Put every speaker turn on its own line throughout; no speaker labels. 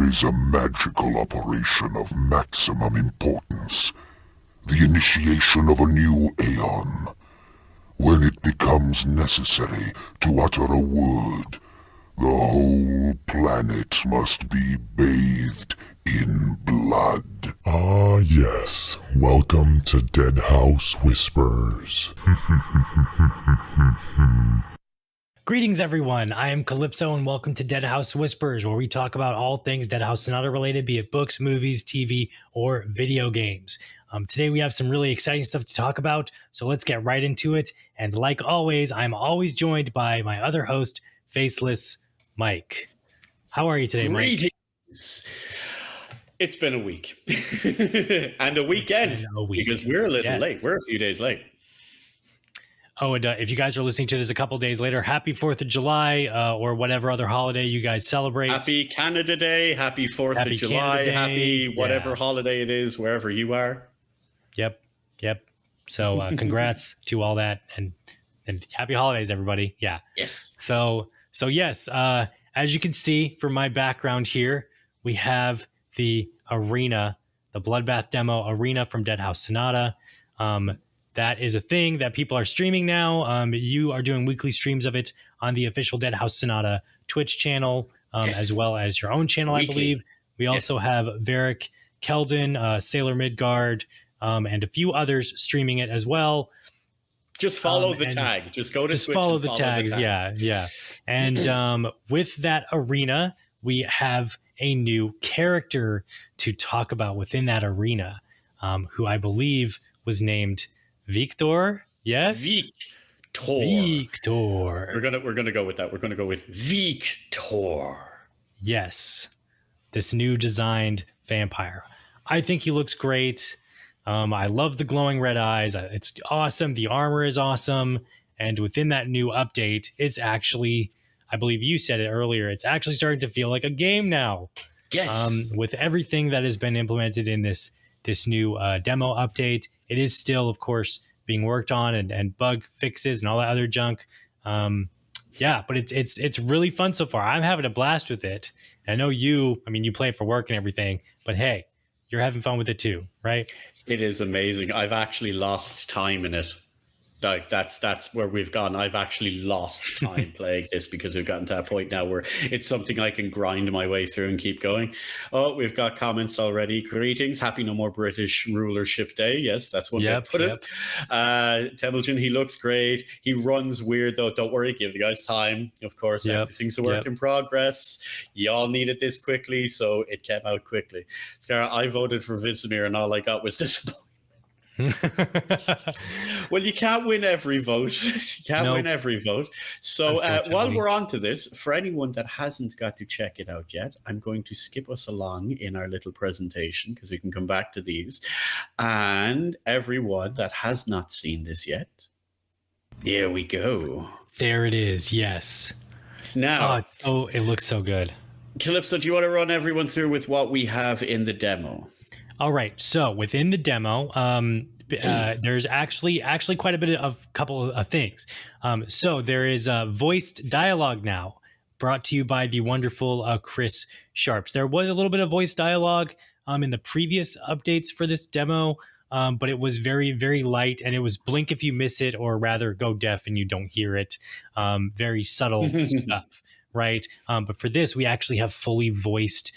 is a magical operation of maximum importance. The initiation of a new aeon. When it becomes necessary to utter a word, the whole planet must be bathed in blood.
Ah, yes. Welcome to Deadhaus Whispers.
Greetings, everyone. I am Calypso, and welcome to Deadhaus Whispers, where we talk about all things Deadhaus Sonata related, be it books, movies, TV, or video games. Today, we have some really exciting stuff to talk about, so let's get right into it. And like always, I'm always joined by my other host, Faceless Mike. How are you today, Mike?
Greetings. It's been a week and a weekend because we're a little late. We're a few days late.
Oh, and if you guys are listening to this a couple days later, happy 4th of July or whatever other holiday you guys celebrate.
Happy Canada Day, happy 4th of July, happy whatever holiday it is, wherever you are.
Yep. So congrats to all that and happy holidays, everybody. Yeah.
Yes.
So yes, as you can see from my background here, we have the arena, the Bloodbath demo arena from Deadhaus Sonata. That is a thing that people are streaming now. You are doing weekly streams of it on the official Deadhaus Sonata Twitch channel, as well as your own channel, I believe. We also have Varric Keldon, Sailor Midgard, and a few others streaming it as well.
Just follow the tag. Just go to Twitch
follow
and
the tags. Yeah. And with that arena, we have a new character to talk about within that arena, who I believe was named Viktor. Yes, Viktor.
We're gonna go with that. We're gonna go with Viktor.
Yes, this new designed vampire. I think he looks great. I love the glowing red eyes. It's awesome. The armor is awesome. And within that new update, it's actually, I believe you said it earlier, it's actually starting to feel like a game now.
Yes.
With everything that has been implemented in this new demo update, it is still, of course, being worked on and bug fixes and all that other junk. But it's really fun so far. I'm having a blast with it. I know you play it for work and everything, but hey, you're having fun with it too, right?
It is amazing. I've actually lost time in it. Like that's where we've gone. I've actually lost time playing this because we've gotten to that point now where it's something I can grind my way through and keep going. Oh, we've got comments already. Greetings. Happy No More British Rulership Day. Yes, that's one way to put it. Temilton, he looks great. He runs weird though. Don't worry, give the guys time. Of course, everything's a work in progress. Y'all needed this quickly, so it came out quickly. Scar, I voted for Vizimir and all I got was disappointment. Well, you can't win every vote. So while we're on to this, for anyone that hasn't got to check it out yet, I'm going to skip us along in our little presentation because we can come back to these. And everyone that has not seen this yet, here we go.
There it is. Yes.
Now,
it looks so good.
Calypso, do you want to run everyone through with what we have in the demo?
All right. So within the demo, there's actually quite a bit of couple of things. So there is voiced dialogue now, brought to you by the wonderful Chris Sharps. There was a little bit of voice dialogue in the previous updates for this demo, but it was very, very light, and it was blink if you miss it, or rather go deaf and you don't hear it. Very subtle stuff, right? But for this, we actually have fully voiced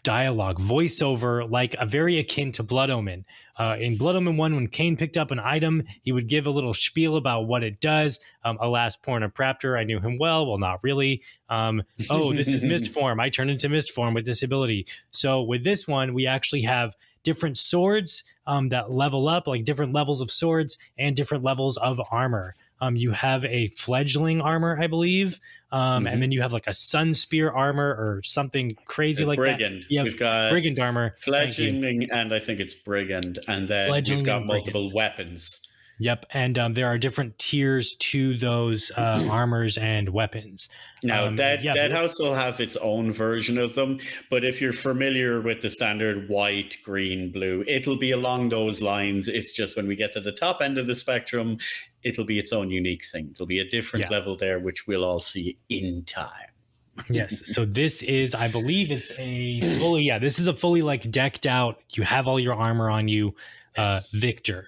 dialogue, voiceover, like a very akin to Blood Omen. In Blood Omen 1, when Cain picked up an item, he would give a little spiel about what it does. Alas, Pornopraptor, I knew him well not really. This is Mist Form. I turned into Mist Form with this ability. So with this one, we actually have different swords that level up, like different levels of swords and different levels of armor. You have a fledgling armor, I believe, and then you have like a sun spear armor or something crazy like
brigand.
that.
We've got
brigand armor,
fledgling, and I think it's brigand, and then we've got multiple weapons.
Yep, and there are different tiers to those armors and weapons.
Now, Deadhaus will have its own version of them, but if you're familiar with the standard white, green, blue, it'll be along those lines. It's just when we get to the top end of the spectrum, it'll be its own unique thing. It'll be a different level there, which we'll all see in time.
Yes. So this is, I believe it's a fully, this is a fully like decked out. You have all your armor on you, Viktor.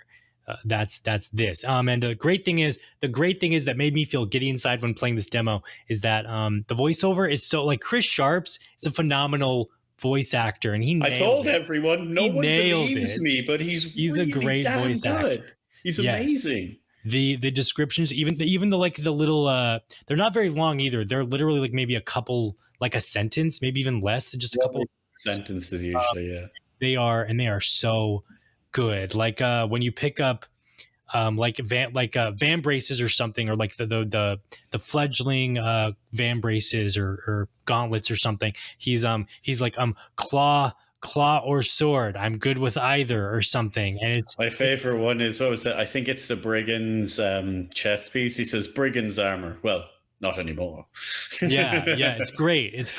That's this. And the great thing is that made me feel giddy inside when playing this demo is that the voiceover is so like Chris Sharps is a phenomenal voice actor, and he nailed
I told
it.
everyone, no one believes me, but he's really
a great
damn
voice
good.
actor.
He's
Yes.
amazing.
The descriptions, even the like the little they're not very long either. They're literally like maybe a couple, like a sentence, maybe even less, just a couple
sentences usually. Yeah,
they are so good. Like when you pick up like van braces or something, or like the fledgling van braces or gauntlets or something. He's like claw or sword. I'm good with either or something. And it's
my favorite one is, what was that? I think it's the brigand's chest piece. He says brigand's armor. Well, not anymore.
yeah, it's great. It's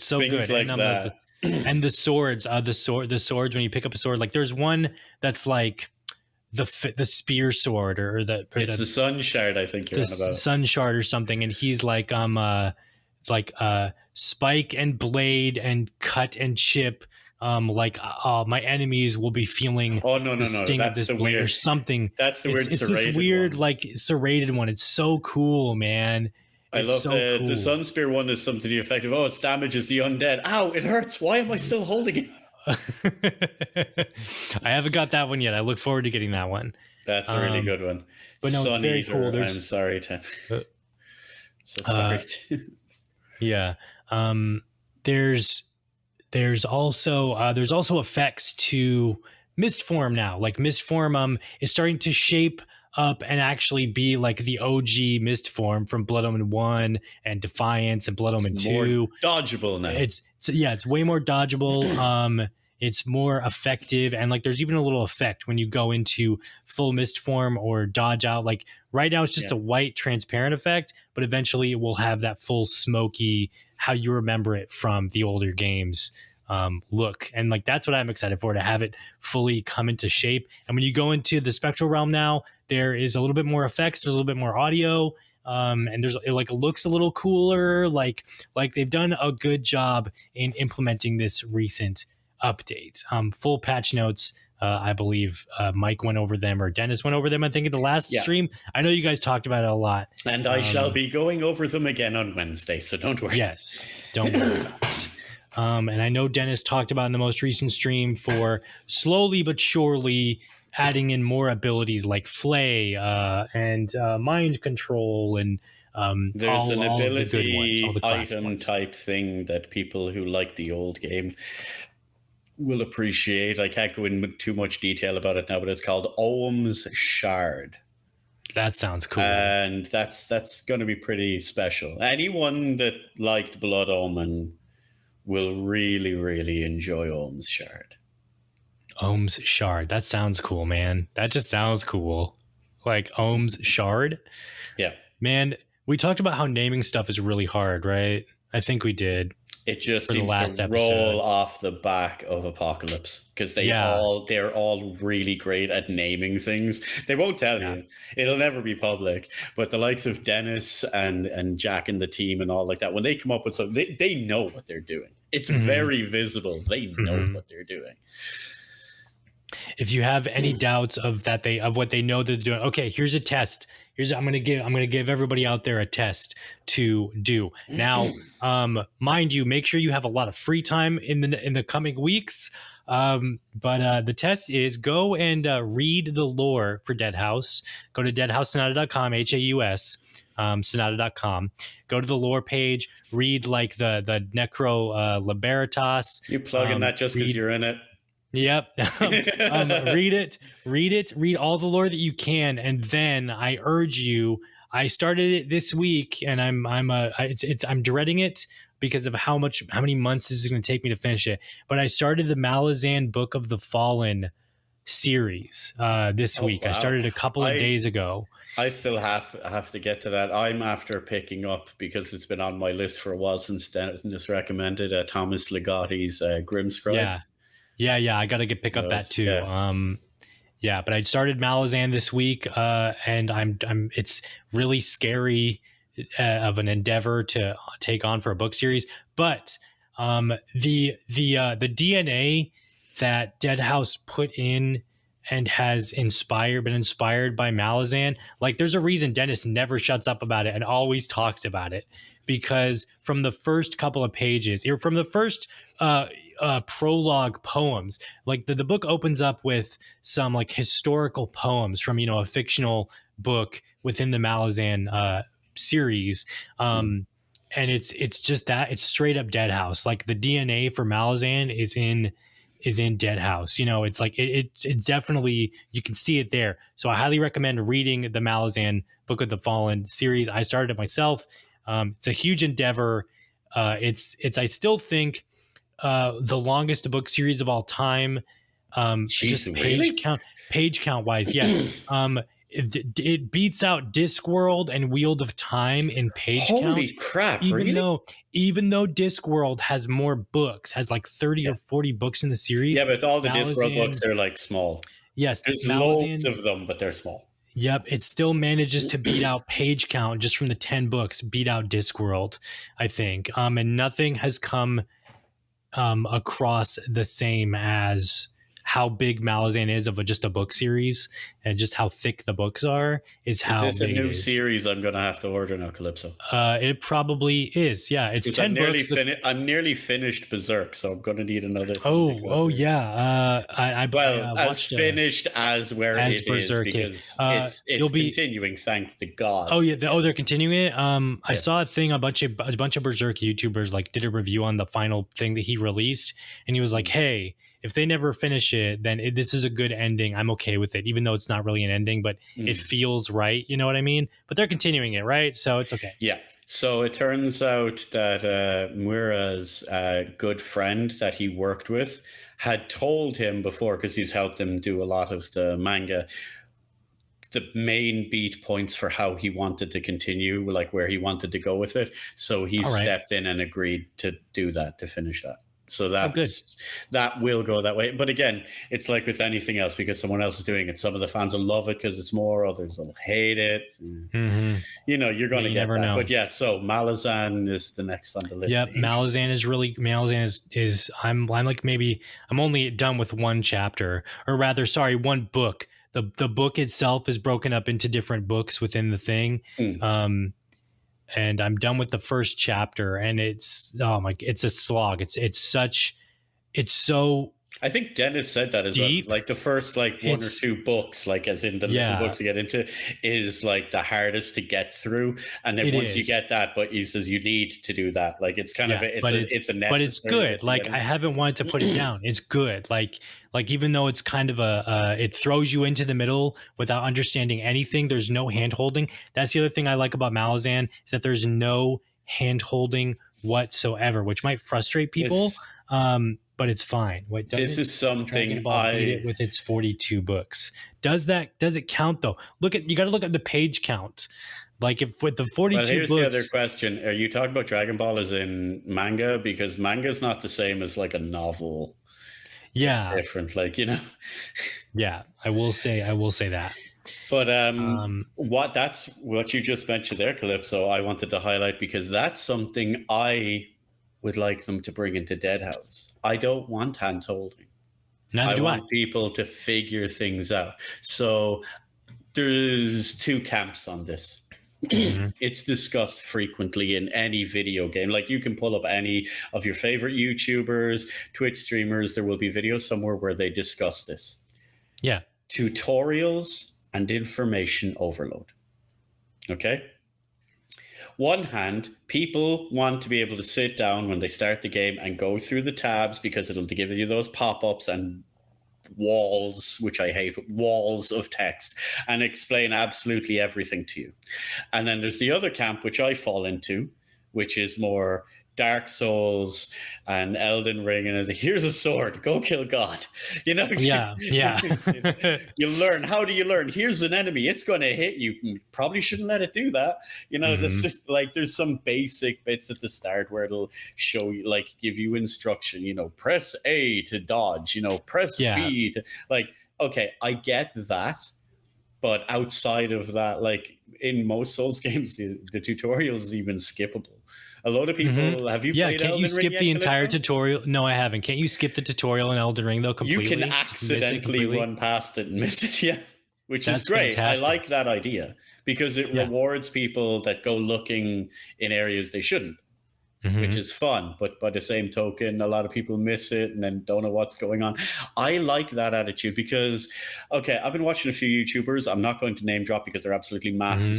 so
Things
good.
like
And
that.
and the swords, the swords when you pick up a sword, like there's one that's like the spear sword or
it's the sun shard, I think you're on about.
Sun shard or something, and he's like spike and blade and cut and chip. My enemies will be feeling the sting of this blade or something.
That's the weird.
It's this weird one. Like serrated one. It's so cool, man.
I love the sun spear one is something to the effect of, oh, it damages the undead. Ow, it hurts. Why am I still holding it?
I haven't got that one yet. I look forward to getting that one.
That's a really good one.
But no, it's very cool.
I'm sorry, Tim. So sorry.
Yeah. There's also effects to mist form now. Like mist form is starting to shape up and actually be like the OG mist form from Blood Omen 1 and Defiance and Blood Omen 2.
More dodgeable now.
It's way more dodgeable. It's more effective, and like there's even a little effect when you go into full mist form or dodge out. Like right now it's just a white transparent effect, but eventually it will have that full smoky, how you remember it from the older games look. And like that's what I'm excited for, to have it fully come into shape. And when you go into the spectral realm now, there is a little bit more effects, there's a little bit more audio, and it like looks a little cooler. Like they've done a good job in implementing this recent update. Full patch notes, I believe Mike went over them, or Dennis went over them, I think, in the last stream. I know you guys talked about it a lot,
and I shall be going over them again on Wednesday, so don't worry.
Yes, don't worry about it. And I know Dennis talked about in the most recent stream for slowly but surely adding in more abilities like Flay and mind control, and
there's an ability
all the
item type thing that people who like the old game will appreciate. I can't go into too much detail about it now, but it's called Ohm's Shard.
That sounds cool.
And that's going to be pretty special. Anyone that liked Blood Omen will really, really enjoy Ohm's Shard.
Ohm's Shard. That sounds cool, man. That just sounds cool. Like Ohm's Shard.
Yeah.
Man, we talked about how naming stuff is really hard, right? I think we did.
It just seems to roll off the back of Apocalypse, because they're all really great at naming things. They won't tell you. It'll never be public. But the likes of Dennis and Jack and the team and all like that, when they come up with something, they know what they're doing. It's very visible. They know what they're doing.
If you have any doubts of what they know they're doing, okay, here's a test. I'm gonna give everybody out there a test to do. Now, mind you, make sure you have a lot of free time in the coming weeks. But the test is go and read the lore for Deadhaus. Go to deadhaussonata.com, HAUS. Sonata.com. Go to the lore page, read like the Necro Liberitas.
You plugging that just because you're in it?
Yep. Read all the lore that you can, and then I urge you. I started it this week, and I'm dreading it because of how many months this is going to take me to finish it. But I started the Malazan Book of the Fallen series this week. Wow. I started a couple of days ago.
I still have to get to that. I'm after picking up, because it's been on my list for a while since Dennis recommended Thomas Ligotti's Grimscribe.
Yeah. I got to pick up that too. But I started Malazan this week, and I'm it's really scary. of an endeavor to take on for a book series. But the DNA that Deadhaus put in and has been inspired by Malazan. Like, there's a reason Dennis never shuts up about it and always talks about it, because from the first couple of pages, or from the first prologue poems, like the book opens up with some like historical poems from, you know, a fictional book within the Malazan series. And it's just that, it's straight up Deadhaus. Like, the DNA for Malazan is in Deadhaus. You know, it's like it definitely, you can see it there. So I highly recommend reading the Malazan Book of the Fallen series. I started it myself. It's a huge endeavor. It's I still think the longest book series of all time.
Jeez,
Just
really?
page count wise, yes. It beats out Discworld and Wheel of Time in page count.
Holy crap!
Even
Really?
even though Discworld has more books, has like 30 or 40 books in the series.
Yeah, but all the Discworld
Malazan-
books are like small.
Yes,
There's
Malazan-
loads of them, but they're small.
Yep, it still manages to beat out page count just from the 10 books, beat out Discworld, I think. And nothing has come across the same as how big Malazan is of just a book series, and just how thick the books are is how
Is this a
big
new
it is.
series I'm going to have to order now, Calypso?
It probably is. Yeah, it's 10 books.
I'm nearly finished Berserk, so I'm going to need another.
Yeah. I watched
finished as where
as
it
Berserk
is, because it's continuing. Thank the gods.
Oh yeah, they're continuing it. I saw a thing, a bunch of Berserk YouTubers like did a review on the final thing that he released, and he was like, "Hey, if they never finish it, then this is a good ending. I'm okay with it, even though it's not really an ending, but it feels right. You know what I mean? But they're continuing it, right? So it's okay."
Yeah. So it turns out that Mura's good friend that he worked with had told him before, because he's helped him do a lot of the manga, the main beat points for how he wanted to continue, like where he wanted to go with it. So he stepped in and agreed to do that, to finish that. So that will go that way. But again, it's like with anything else, because someone else is doing it. Some of the fans will love it because it's more, others will hate it.
Mm-hmm.
You know, you're going to get
never
that.
know.
But yeah, so Malazan is the next on the list.
Yep, Malazan is I'm like, maybe I'm only done with one chapter, or rather, sorry, one book. The book itself is broken up into different books within the thing. And I'm done with the first chapter, and it's a slog. It's so.
I think Dennis said that as
deep.
Well. Like the first one or two books, like as in the little books to get into, is like the hardest to get through. And then once you get that, but he says you need to do that. Like it's kind of it's a necessary,
but it's good. Like I haven't wanted to put it down. It's good. Like even though it's kind of it throws you into the middle without understanding anything. There's no hand holding. That's the other thing I like about Malazan, is that there's no hand holding whatsoever, which might frustrate people. But it's fine.
This is something
beat it with its 42 books. Does it count though? You got to look at the page count. Like if with the 42
here's
books.
The other question: are you talking about Dragon Ball as in manga? Because manga is not the same as like a novel.
Yeah,
it's different. Like, you know.
Yeah, I will say that.
But that's what you just mentioned there, Calypso. I wanted to highlight, because that's something I would like them to bring into Deadhaus. I don't want hand holding. I want people to figure things out. So there's two camps on this. It's discussed frequently in any video game. Like, you can pull up any of your favorite YouTubers, Twitch streamers. There will be videos somewhere where they discuss this.
Yeah.
Tutorials and information overload. Okay? One hand, people want to be able to sit down when they start the game and go through the tabs, because it'll give you those pop-ups and walls, which I hate, walls of text, and explain absolutely everything to you. And then there's the other camp, which I fall into, which is more Dark Souls and Elden Ring, and here's a sword, go kill God. You know?
Yeah.
You learn. How do you learn? Here's an enemy, it's going to hit you. You probably shouldn't let it do that. You know, there's some basic bits at the start where it'll show you, like, give you instruction, you know, press A to dodge, you know, press B to, like, okay, I get that. But outside of that, like in most Souls games, the tutorial is even skippable. A lot of people have you played
can't you
Elden Ring
skip
yet,
the entire
Calypso?
tutorial? No, I haven't. Can't you skip the tutorial in Elden Ring though
You
completely?
can
Just miss it
accidentally
completely?
run past it and miss it, yeah. Which is
That's
great. I
fantastic.
like that idea because it
Yeah.
rewards people that go looking in areas they shouldn't, which is fun. But by the same token, a lot of people miss it and then don't know what's going on. I like that attitude because, okay, I've been watching a few YouTubers. I'm not going to name drop because they're absolutely massive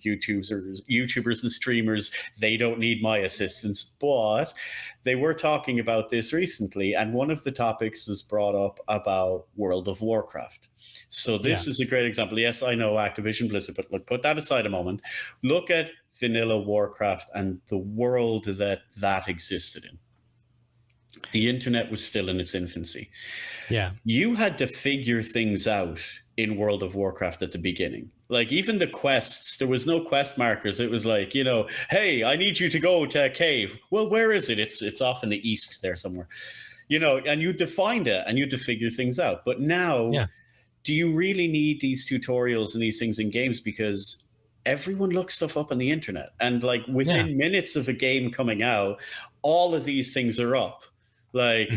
YouTubers and streamers. They don't need my assistance, but they were talking about this recently. And one of the topics was brought up about World of Warcraft. So this is a great example. Yes, I know Activision Blizzard, but look, put that aside a moment. Look at vanilla Warcraft and the world that existed in. The internet was still in its infancy.
Yeah.
You had to figure things out in World of Warcraft at the beginning. Like even the quests, there was no quest markers. It was like, you know, hey, I need you to go to a cave. Well, where is it? It's off in the east there somewhere. You know, and you had to find it and you had to figure things out. But now, do you really need these tutorials and these things in games? Because everyone looks stuff up on the internet. And like within minutes of a game coming out, all of these things are up. Like,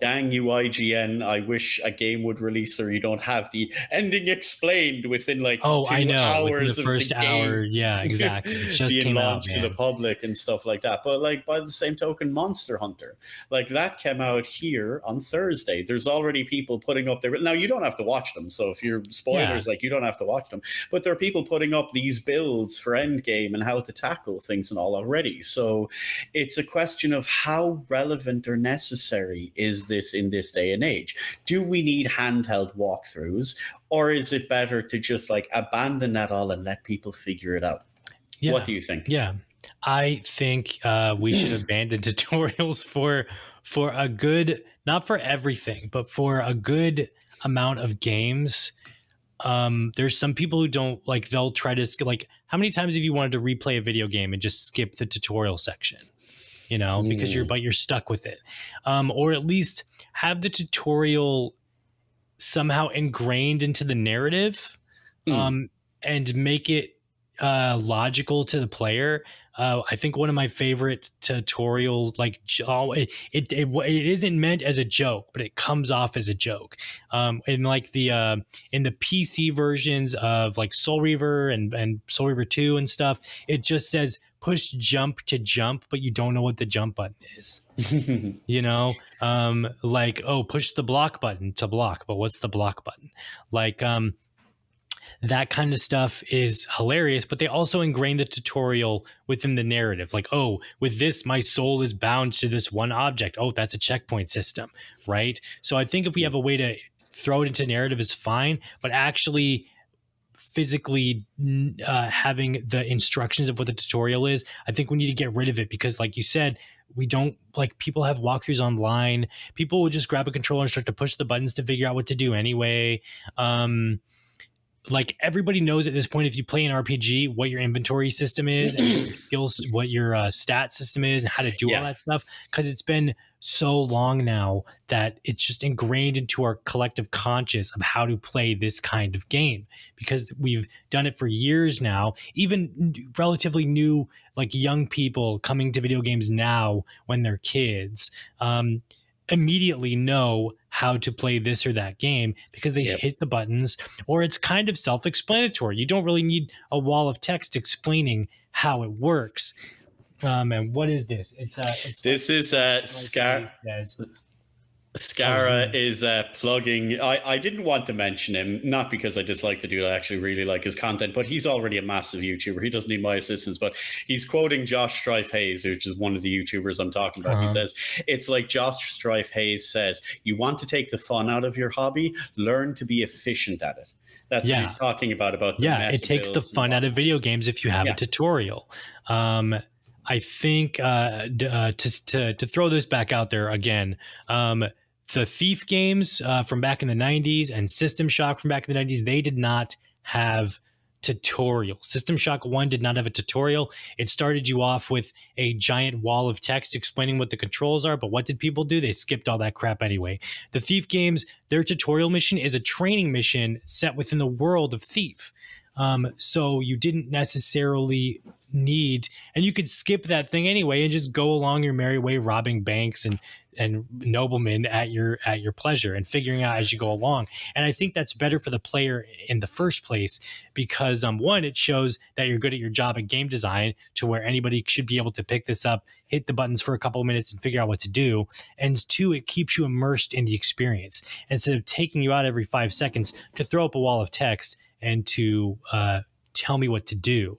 dang you, IGN, I wish a game would release or you don't have the ending explained within like 2
I know.
hours
within the first
of the
hour.
game.
Yeah, exactly. It just
being
came out,
launched to the public and stuff like that. But like by the same token, Monster Hunter, like that came out here on Thursday. There's already people putting up there. Now you don't have to watch them. So if you're spoilers, like you don't have to watch them. But there are people putting up these builds for Endgame and how to tackle things and all already. So it's a question of how relevant or necessary is this in this day and age? Do we need handheld walkthroughs, or is it better to just like abandon that all and let people figure it out? What do you think?
Yeah, I think we should abandon tutorials for a good, not for everything, but for a good amount of games. There's some people who don't like, they'll try to like, how many times have you wanted to replay a video game and just skip the tutorial section? You know, because you're stuck with it, or at least have the tutorial somehow ingrained into the narrative, and make it logical to the player. I think one of my favorite tutorials, like it isn't meant as a joke, but it comes off as a joke. In like the in the PC versions of like Soul Reaver and Soul Reaver 2 and stuff, it just says push jump to jump, but you don't know what the jump button is. You know, like, oh, push the block button to block, but what's the block button? Like, that kind of stuff is hilarious, but they also ingrain the tutorial within the narrative. Like, oh, with this, my soul is bound to this one object. Oh, that's a checkpoint system, right? So I think if we have a way to throw it into narrative is fine, but actually physically having the instructions of what the tutorial is, I think we need to get rid of it, because like you said, we don't, like, people have walkthroughs online. People will just grab a controller and start to push the buttons to figure out what to do anyway. Like, everybody knows at this point, if you play an RPG, what your inventory system is and skills, what your stat system is and how to do all that stuff, because it's been so long now that it's just ingrained into our collective conscious of how to play this kind of game, because we've done it for years now. Even relatively new, like young people coming to video games now when they're kids, immediately know how to play this or that game because they hit the buttons, or it's kind of self-explanatory. You don't really need a wall of text explaining how it works. And what is this?
Scara is plugging. I didn't want to mention him, not because I dislike the dude. I actually really like his content, but he's already a massive YouTuber. He doesn't need my assistance, but he's quoting Josh Strife Hayes, which is one of the YouTubers I'm talking about. He says, it's like Josh Strife Hayes says, you want to take the fun out of your hobby, learn to be efficient at it. That's what he's talking about the
it takes the fun out of video games if you have a tutorial. I think to throw this back out there again, the Thief games from back in the 90s and System Shock from back in the 90s, they did not have tutorial. System Shock 1 did not have a tutorial. It started you off with a giant wall of text explaining what the controls are, but what did people do? They skipped all that crap anyway. The Thief games, their tutorial mission is a training mission set within the world of Thief. So you didn't necessarily need, and you could skip that thing anyway and just go along your merry way robbing banks and noblemen at your pleasure and figuring out as you go along. And I think that's better for the player in the first place because one, it shows that you're good at your job at game design to where anybody should be able to pick this up, hit the buttons for a couple of minutes and figure out what to do. And two, it keeps you immersed in the experience instead of taking you out every 5 seconds to throw up a wall of text and to tell me what to do.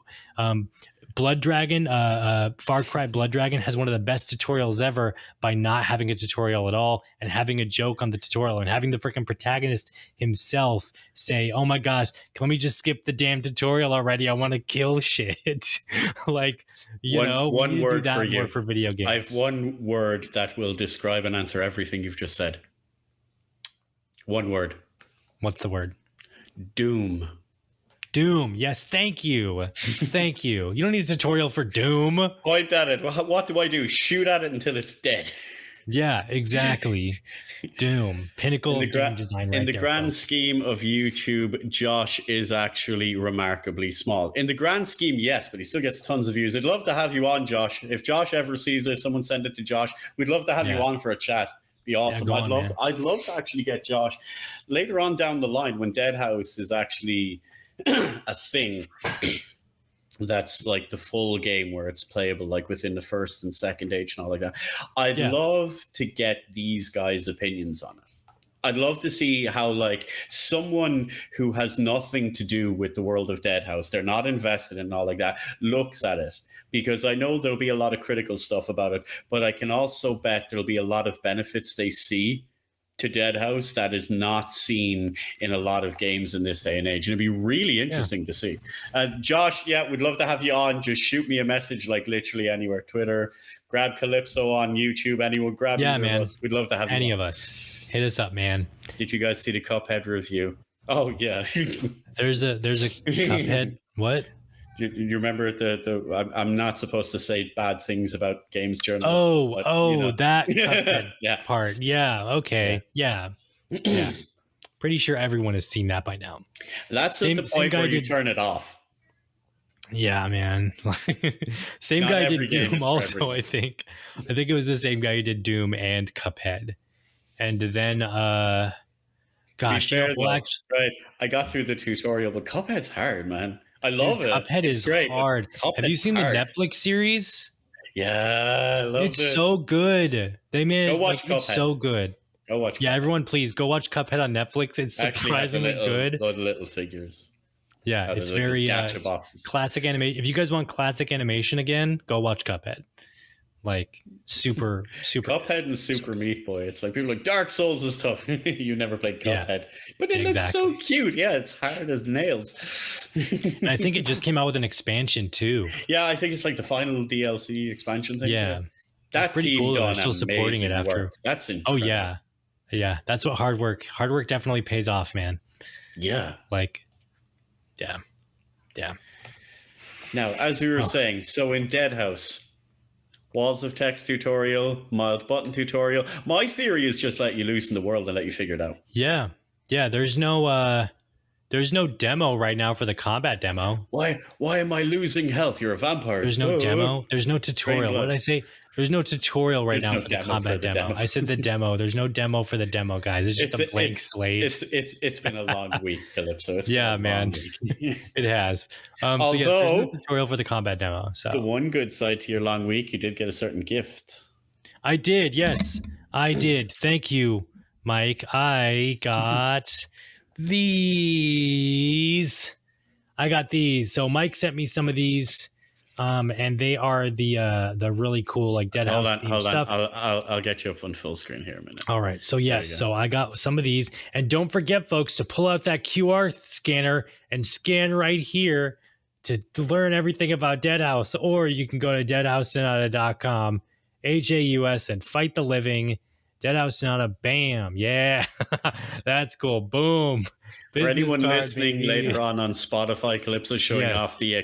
Blood Dragon, Far Cry Blood Dragon has one of the best tutorials ever by not having a tutorial at all and having a joke on the tutorial and having the freaking protagonist himself say, oh my gosh, let me just skip the damn tutorial already. I want to kill shit. Like,
one word
do that
for you.
more for video games.
I have one word that will describe and answer everything you've just said. One word.
What's the word?
Doom.
Doom. Yes, thank you. Thank you. You don't need a tutorial for Doom.
Point at it. What do I do? Shoot at it until it's dead.
Yeah, exactly. Doom. Pinnacle of game design right
in the
there,
grand
folks.
scheme of YouTube, Josh is actually remarkably small. In the grand scheme, yes, but he still gets tons of views. I'd love to have you on, Josh. If Josh ever sees this, someone send it to Josh. We'd love to have you on for a chat. Be awesome.
go
I'd
on,
love to actually get Josh later on down the line when Deadhaus is actually a thing that's like the full game where it's playable like within the first and second age and all like that. I'd love to get these guys' opinions on it. I'd love to see how like someone who has nothing to do with the world of Deadhaus, they're not invested in all like that, looks at it. Because I know there'll be a lot of critical stuff about it, but I can also bet there'll be a lot of benefits they see to Deadhaus that is not seen in a lot of games in this day and age. And it'd be really interesting to see. Josh, we'd love to have you on. Just shoot me a message like literally anywhere. Twitter, grab Calypso on YouTube, anyone grab
man.
of us. We'd love to have
any
you
of us. Hit us up, man.
Did you guys see the Cuphead review? Oh, yeah.
There's a Cuphead. What?
Do you remember I'm not supposed to say bad things about games journalists.
That Cuphead part. Yeah. Okay. Yeah. Pretty sure everyone has seen that by now.
That's at the point where you turn it off.
Yeah, man. Same
Not
guy
every
did
game
Doom
is
also,
for
I think. I think it was the same guy who did Doom and Cuphead. And then gosh,
right. I got through the tutorial, but Cuphead's hard, man. I love it.
Cuphead is great. Hard. Have you seen the Netflix series?
Yeah, I love it.
It's so good. They made it's so good.
Go watch.
Yeah, everyone, please go watch Cuphead on Netflix. It's surprisingly good.
Little figures.
Yeah, it's very classic animation. If you guys want classic animation again, go watch Cuphead. Like super.
Cuphead and Super Meat Boy. It's like people are like Dark Souls is tough. You never played Cuphead, but it looks so cute. Yeah, it's hard as nails.
And I think it just came out with an expansion too.
Yeah, I think it's like the final DLC expansion thing.
Yeah,
that's
pretty cool. They're still supporting it after.
Work. That's incredible.
Oh yeah. That's what hard work definitely pays off, man.
Yeah.
Like, yeah.
Now, as we were saying, so in Deadhaus. Walls of text tutorial, mild button tutorial. My theory is just let you loose in the world and let you figure it out.
Yeah. There's no demo right now for the combat demo.
Why am I losing health? You're a vampire.
There's no demo. There's no tutorial. What did I say? There's no tutorial right now for the combat demo. I said the demo. There's no demo for the demo, guys. It's just a blank slate.
It's been a long week, Calypso.
Man. It has.
Although,
there's no tutorial for the combat demo. So
the one good side to your long week, you did get a certain gift.
I did. Yes, I did. Thank you, Mike. I got these. So Mike sent me some of these. And they are the really cool like Deadhaus
hold
stuff.
On. I'll get you up on full screen here in a minute.
All right. So so I got some of these, and don't forget, folks, to pull out that QR scanner and scan right here to learn everything about Deadhaus. Or you can go to deadhausinata.com, HAUS, and fight the living. Deadhaus Sonata, bam, yeah, that's cool. Boom.
For
Business
anyone
card,
listening
baby.
later on Spotify, Calypso's showing
Yes.
off the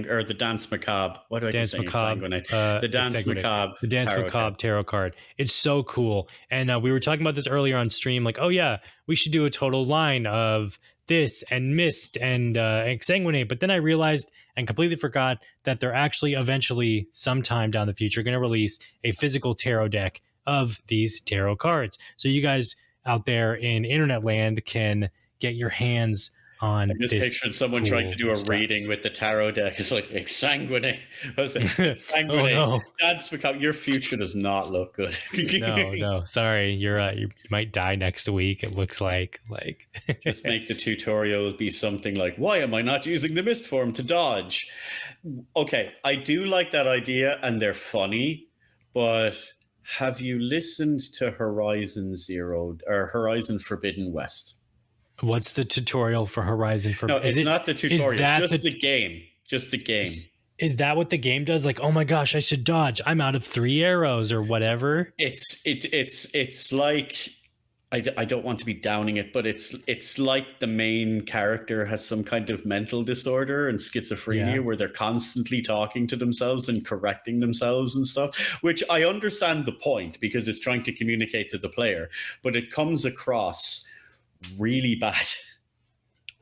or the Dance Macabre. Why do I keep
Dance
saying
Macabre,
Exsanguinate? The Dance
Exsanguinate.
Macabre.
The Dance
tarot
Macabre
card.
tarot card. It's so cool. And we were talking about this earlier on stream. Like, oh yeah, we should do a total line of this and Mist and Exsanguinate. But then I realized and completely forgot that they're actually eventually, sometime down the future, going to release a physical tarot deck of these tarot cards. So you guys out there in internet land can get your hands on
I'm just
this
picturing someone
cool
trying to do a
stuff.
reading with the tarot deck. It's like Exsanguinate. Was it? Exsanguinate.
Oh, no.
Dance Macabre. Your future does not look good.
No. Sorry, you might die next week. It looks like
Just make the tutorials be something like, why am I not using the mist form to dodge? Okay, I do like that idea and they're funny, but have you listened to Horizon Zero or Horizon Forbidden West?
What's the tutorial for Horizon Forbidden?
No, it's not the tutorial, just the game. Just the game.
Is that what the game does? Like, oh my gosh, I should dodge. I'm out of 3 arrows or whatever.
It's like I don't want to be downing it, but it's like the main character has some kind of mental disorder and schizophrenia where they're constantly talking to themselves and correcting themselves and stuff, which I understand the point because it's trying to communicate to the player, but it comes across really bad.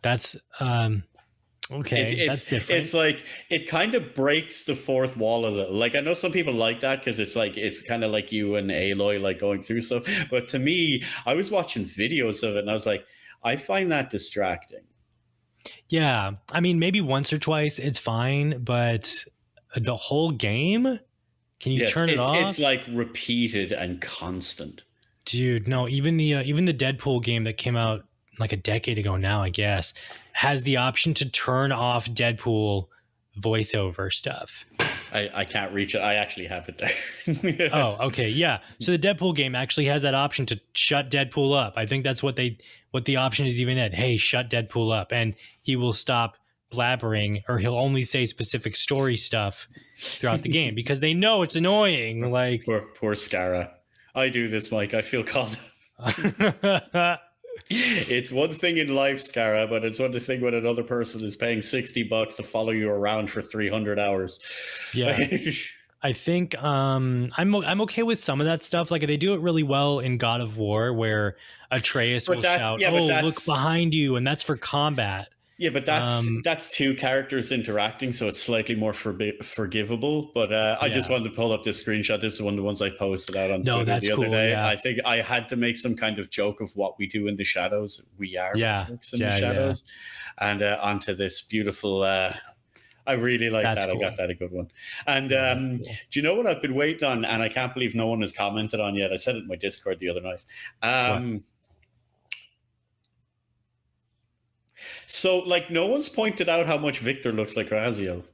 That's okay. That's different.
It's like it kind of breaks the fourth wall a little. Like I know some people like that because it's kind of like you and Aloy like going through stuff. But to me, I was watching videos of it and I was like, I find that distracting.
Yeah, I mean, maybe once or twice it's fine, but the whole game, can you turn it off?
It's like repeated and constant.
Dude, no, even the Deadpool game that came out like a decade ago now, I guess, has the option to turn off Deadpool voiceover stuff.
I can't reach it. I actually have it there.
Oh, okay, yeah. So the Deadpool game actually has that option to shut Deadpool up. I think that's what the option is even at. Hey, shut Deadpool up, and he will stop blabbering, or he'll only say specific story stuff throughout the game because they know it's annoying. Like
poor Scara. I do this, Mike. I feel called. It's one thing in life, Scara, but it's one thing when another person is paying $60 to follow you around for 300 hours.
Yeah. I think I'm okay with some of that stuff. Like they do it really well in God of War, where Atreus will shout, "Oh, look behind you," and that's for combat.
Yeah, but that's two characters interacting, so it's slightly more forgivable. But I just wanted to pull up this screenshot. This is one of the ones I posted out on Twitter the other day. Yeah. I think I had to make some kind of joke of what we do in the shadows. We are in the shadows. And onto this beautiful... I really like that. Cool. I got that a good one. And do you know what I've been waiting on? And I can't believe no one has commented on yet. I said it in my Discord the other night. So, like, no one's pointed out how much Viktor looks like Raziel.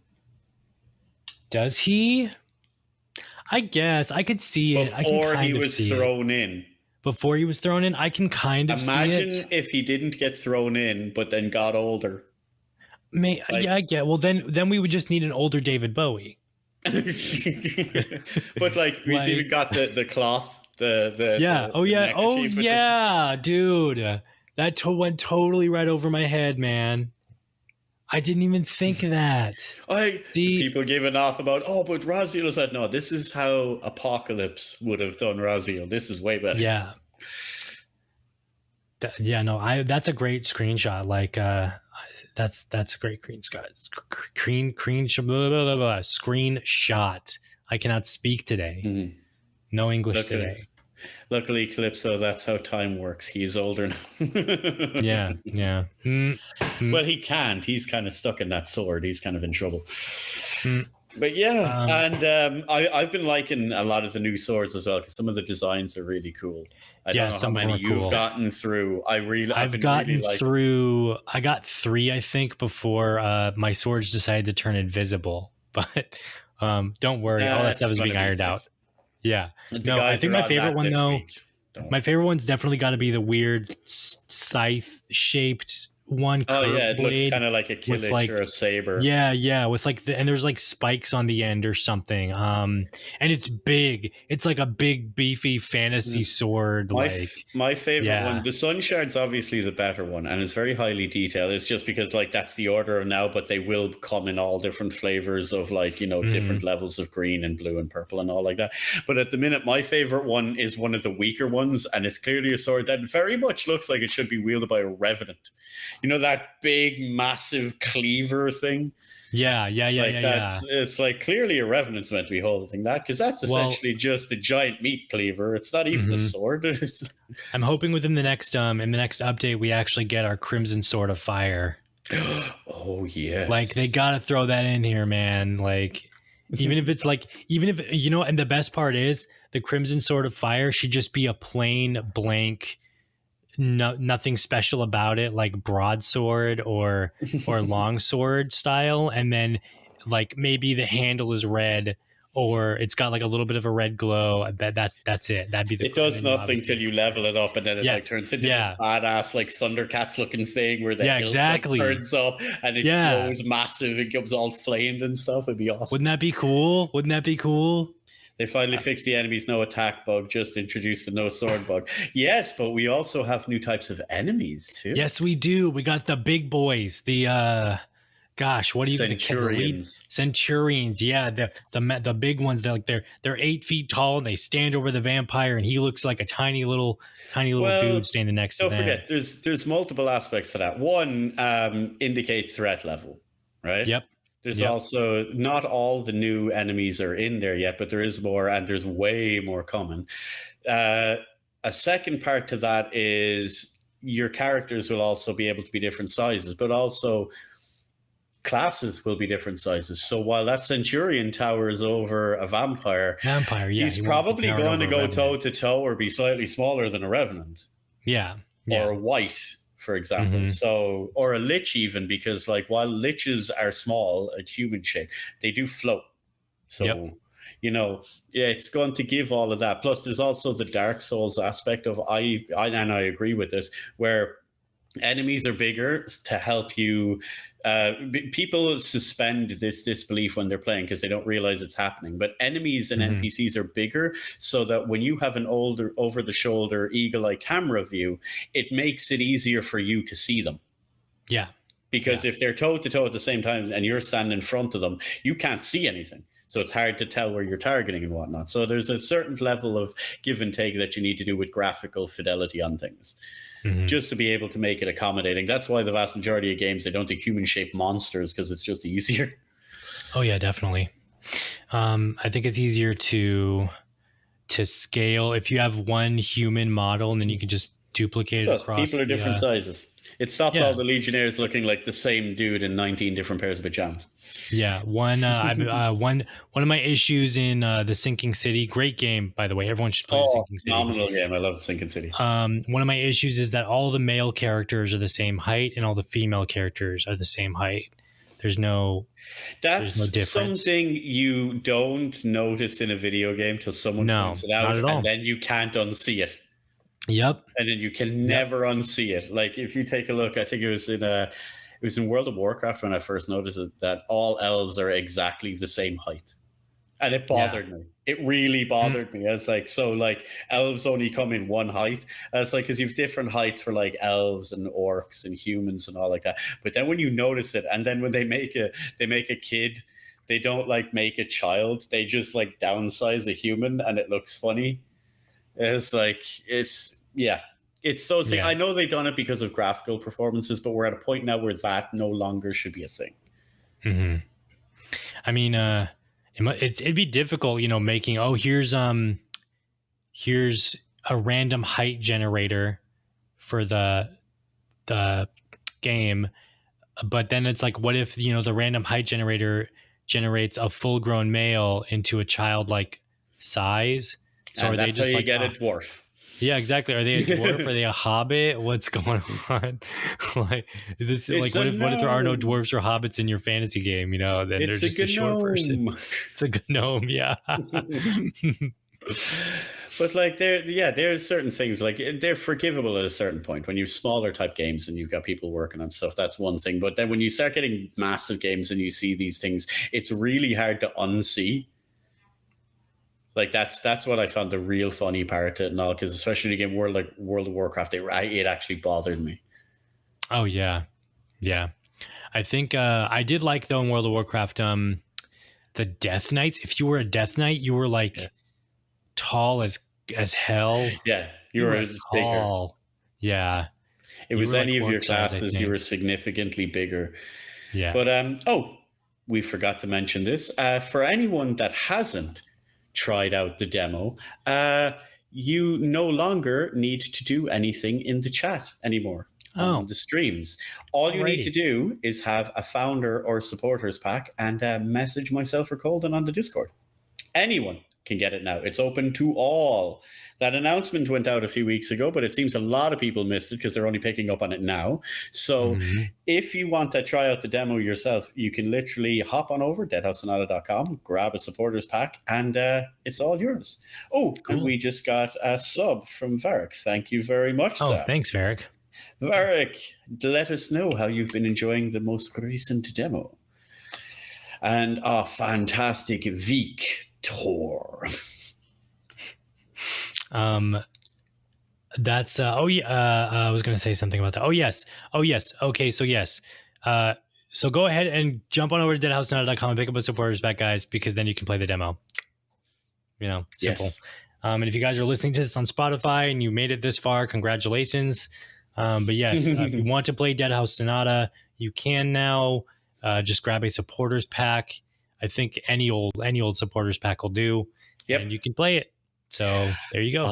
Does he? I guess I could see it.
Before he was thrown in.
Before he was thrown in, I can kind of see it.
Imagine if he didn't get thrown in, but then got older.
I get. Well, then we would just need an older David Bowie.
But like, we've even got the cloth.
Dude. That went totally right over my head, man. I didn't even think of that.
People giving off about, but Raziel said, no, this is how Apocalypse would have done Raziel. This is way better.
Yeah. That's a great screenshot. Like, that's a great screenshot. I cannot speak today. Mm-hmm. No English today.
Luckily, Calypso, that's how time works. He's older now.
Yeah. Mm-hmm.
Well, he can't. He's kind of stuck in that sword. He's kind of in trouble. But yeah, I've been liking a lot of the new swords as well because some of the designs are really cool. I don't know how many you've gotten through. I got 3, I think, before my swords decided to turn invisible. But don't worry, all that stuff is being ironed out. Yeah. No, I think my favorite one, though, my favorite one's definitely got to be the weird scythe-shaped
one
Oh
curved
yeah, it looks
blade
kind of like a
with
Killich or a saber.
yeah, with like and there's like spikes on the end or something. And it's big. It's like a big beefy fantasy sword. Like,
My favorite
yeah.
one, the Sun Shard's obviously the better one, and it's very highly detailed. It's just because like that's the order of now, but they will come in all different flavors of like, you know, different levels of green and blue and purple and all like that. But at the minute, my favorite one is one of the weaker ones, and it's clearly a sword that very much looks like it should be wielded by a revenant. You know, that big, massive cleaver thing.
Yeah.
It's like clearly a revenant's meant to be holding that, because that's essentially just a giant meat cleaver. It's not even a sword.
I'm hoping within the next in the next update we actually get our Crimson Sword of Fire.
Oh yeah.
Like, they gotta throw that in here, man. Like, even if you know, and the best part is the Crimson Sword of Fire should just be a plain blank, nothing special about it, like broadsword or longsword style, and then like maybe the handle is red, or it's got like a little bit of a red glow. That's it. That'd be the.
It does nothing till you level it up, and then it like turns into this badass like Thundercats looking thing where the hilt like turns up and it glows massive. It becomes all flamed and stuff. It'd be awesome.
Wouldn't that be cool?
They finally fixed the enemies no attack bug, just introduced the no sword bug. Yes, but we also have new types of enemies too.
Yes, we do. We got the big boys, the what do you
Centurions?
Centurions, yeah, the big ones. They're 8 feet tall, and they stand over the vampire, and he looks like a tiny little dude standing next to them.
Don't forget, there's multiple aspects to that. One, indicate threat level, right?
Yep.
There's also, not all the new enemies are in there yet, but there is more, and there's way more coming. A second part to that is your characters will also be able to be different sizes, but also classes will be different sizes. So while that Centurion towers over a vampire, he's probably going to go toe to toe or be slightly smaller than a Revenant.
Yeah.
Or a Wight, for example. So, or a Lich even, because like while Liches are small, a human shape, they do float. So, you know, it's going to give all of that. Plus, there's also the Dark Souls aspect of and I agree with this, where enemies are bigger to help you. People suspend this disbelief when they're playing because they don't realize it's happening. But enemies and NPCs are bigger, so that when you have an older, over-the-shoulder, eagle-eye camera view, it makes it easier for you to see them.
Yeah.
Because if they're toe-to-toe at the same time and you're standing in front of them, you can't see anything. So it's hard to tell where you're targeting and whatnot. So there's a certain level of give and take that you need to do with graphical fidelity on things. Just to be able to make it accommodating. That's why the vast majority of games, they don't do human-shaped monsters, because it's just easier.
Oh yeah, definitely. I think it's easier to scale if you have one human model, and then you can just duplicate it across.
People are different sizes. It stops all the Legionnaires looking like the same dude in 19 different pairs of pajamas. Yeah,
one of my issues in the Sinking City, great game by the way. Everyone should play the Sinking City.
Phenomenal game. I love the Sinking City.
One of my issues is that all the male characters are the same height, and all the female characters are the same height. There's no difference.
Something you don't notice in a video game till someone points it out, and then you can't unsee it.
Yep.
And then you can never unsee it. Like if you take a look, I think it was in World of Warcraft when I first noticed it, that all elves are exactly the same height. And it bothered me. It really bothered me. I was like, so like elves only come in one height. I was like, because you have different heights for like elves and orcs and humans and all like that. But then when you notice it, and then when they make a kid, they don't like make a child. They just like downsize a human, and it looks funny. It's like, it's so sick. I know they've done it because of graphical performances, but we're at a point now where that no longer should be a thing.
I mean, it'd be difficult, you know, making, here's a random height generator for the game. But then it's like, what if, you know, the random height generator generates a full grown male into a childlike size? So
and
are they just
how you
like
get a dwarf?
Yeah, exactly. Are they a dwarf? Are they a hobbit? What's going on? Like, is this like what if there are no dwarves or hobbits in your fantasy game? You know, then they're just a short person. It's a gnome, yeah.
But like there's certain things like they're forgivable at a certain point. When you have smaller type games and you've got people working on stuff, that's one thing. But then when you start getting massive games and you see these things, it's really hard to unsee. Like that's what I found the real funny part of it and all, because especially the game World of Warcraft, it actually bothered me.
Oh yeah. I think I did like though in World of Warcraft the Death Knights. If you were a Death Knight, you were like tall as hell.
Yeah, you were bigger.
Yeah.
It was any of your classes, you were significantly bigger.
Yeah.
But we forgot to mention this. For anyone that hasn't tried out the demo, you no longer need to do anything in the chat anymore on the streams. All you need to do is have a founder or supporters pack and message myself or Colden on the Discord. Anyone can get it now. It's open to all. That announcement went out a few weeks ago, but it seems a lot of people missed it because they're only picking up on it now. So if you want to try out the demo yourself, you can literally hop on over deadhausonata.com, grab a supporters pack, and it's all yours. Oh, cool. And we just got a sub from Varric. Thank you very much, Sam.
Thanks, Varric.
Varric, let us know how you've been enjoying the most recent demo. And fantastic Viktor.
That's I was going to say something about that. Oh yes. Okay, so yes. So go ahead and jump on over to deadhausonata.com and pick up a supporters pack, guys, because then you can play the demo. Simple. Yes. And if you guys are listening to this on Spotify and you made it this far, congratulations. But yes, if you want to play Deadhaus Sonata, you can now just grab a supporters pack. I think any old supporters pack will do. Yep. And you can play it. So there you go.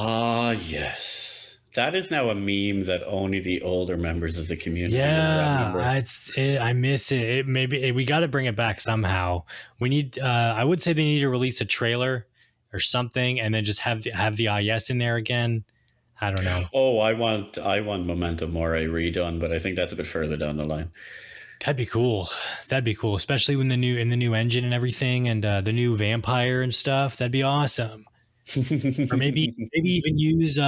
Yes. That is now a meme that only the older members of the community
remember. I miss it. We got to bring it back somehow. We need. I would say they need to release a trailer or something, and then just have the IS in there again. I don't know.
Oh, I want Momentum More redone, but I think that's a bit further down the line.
That'd be cool, especially when the new engine and everything, and the new vampire and stuff. That'd be awesome. Or maybe even use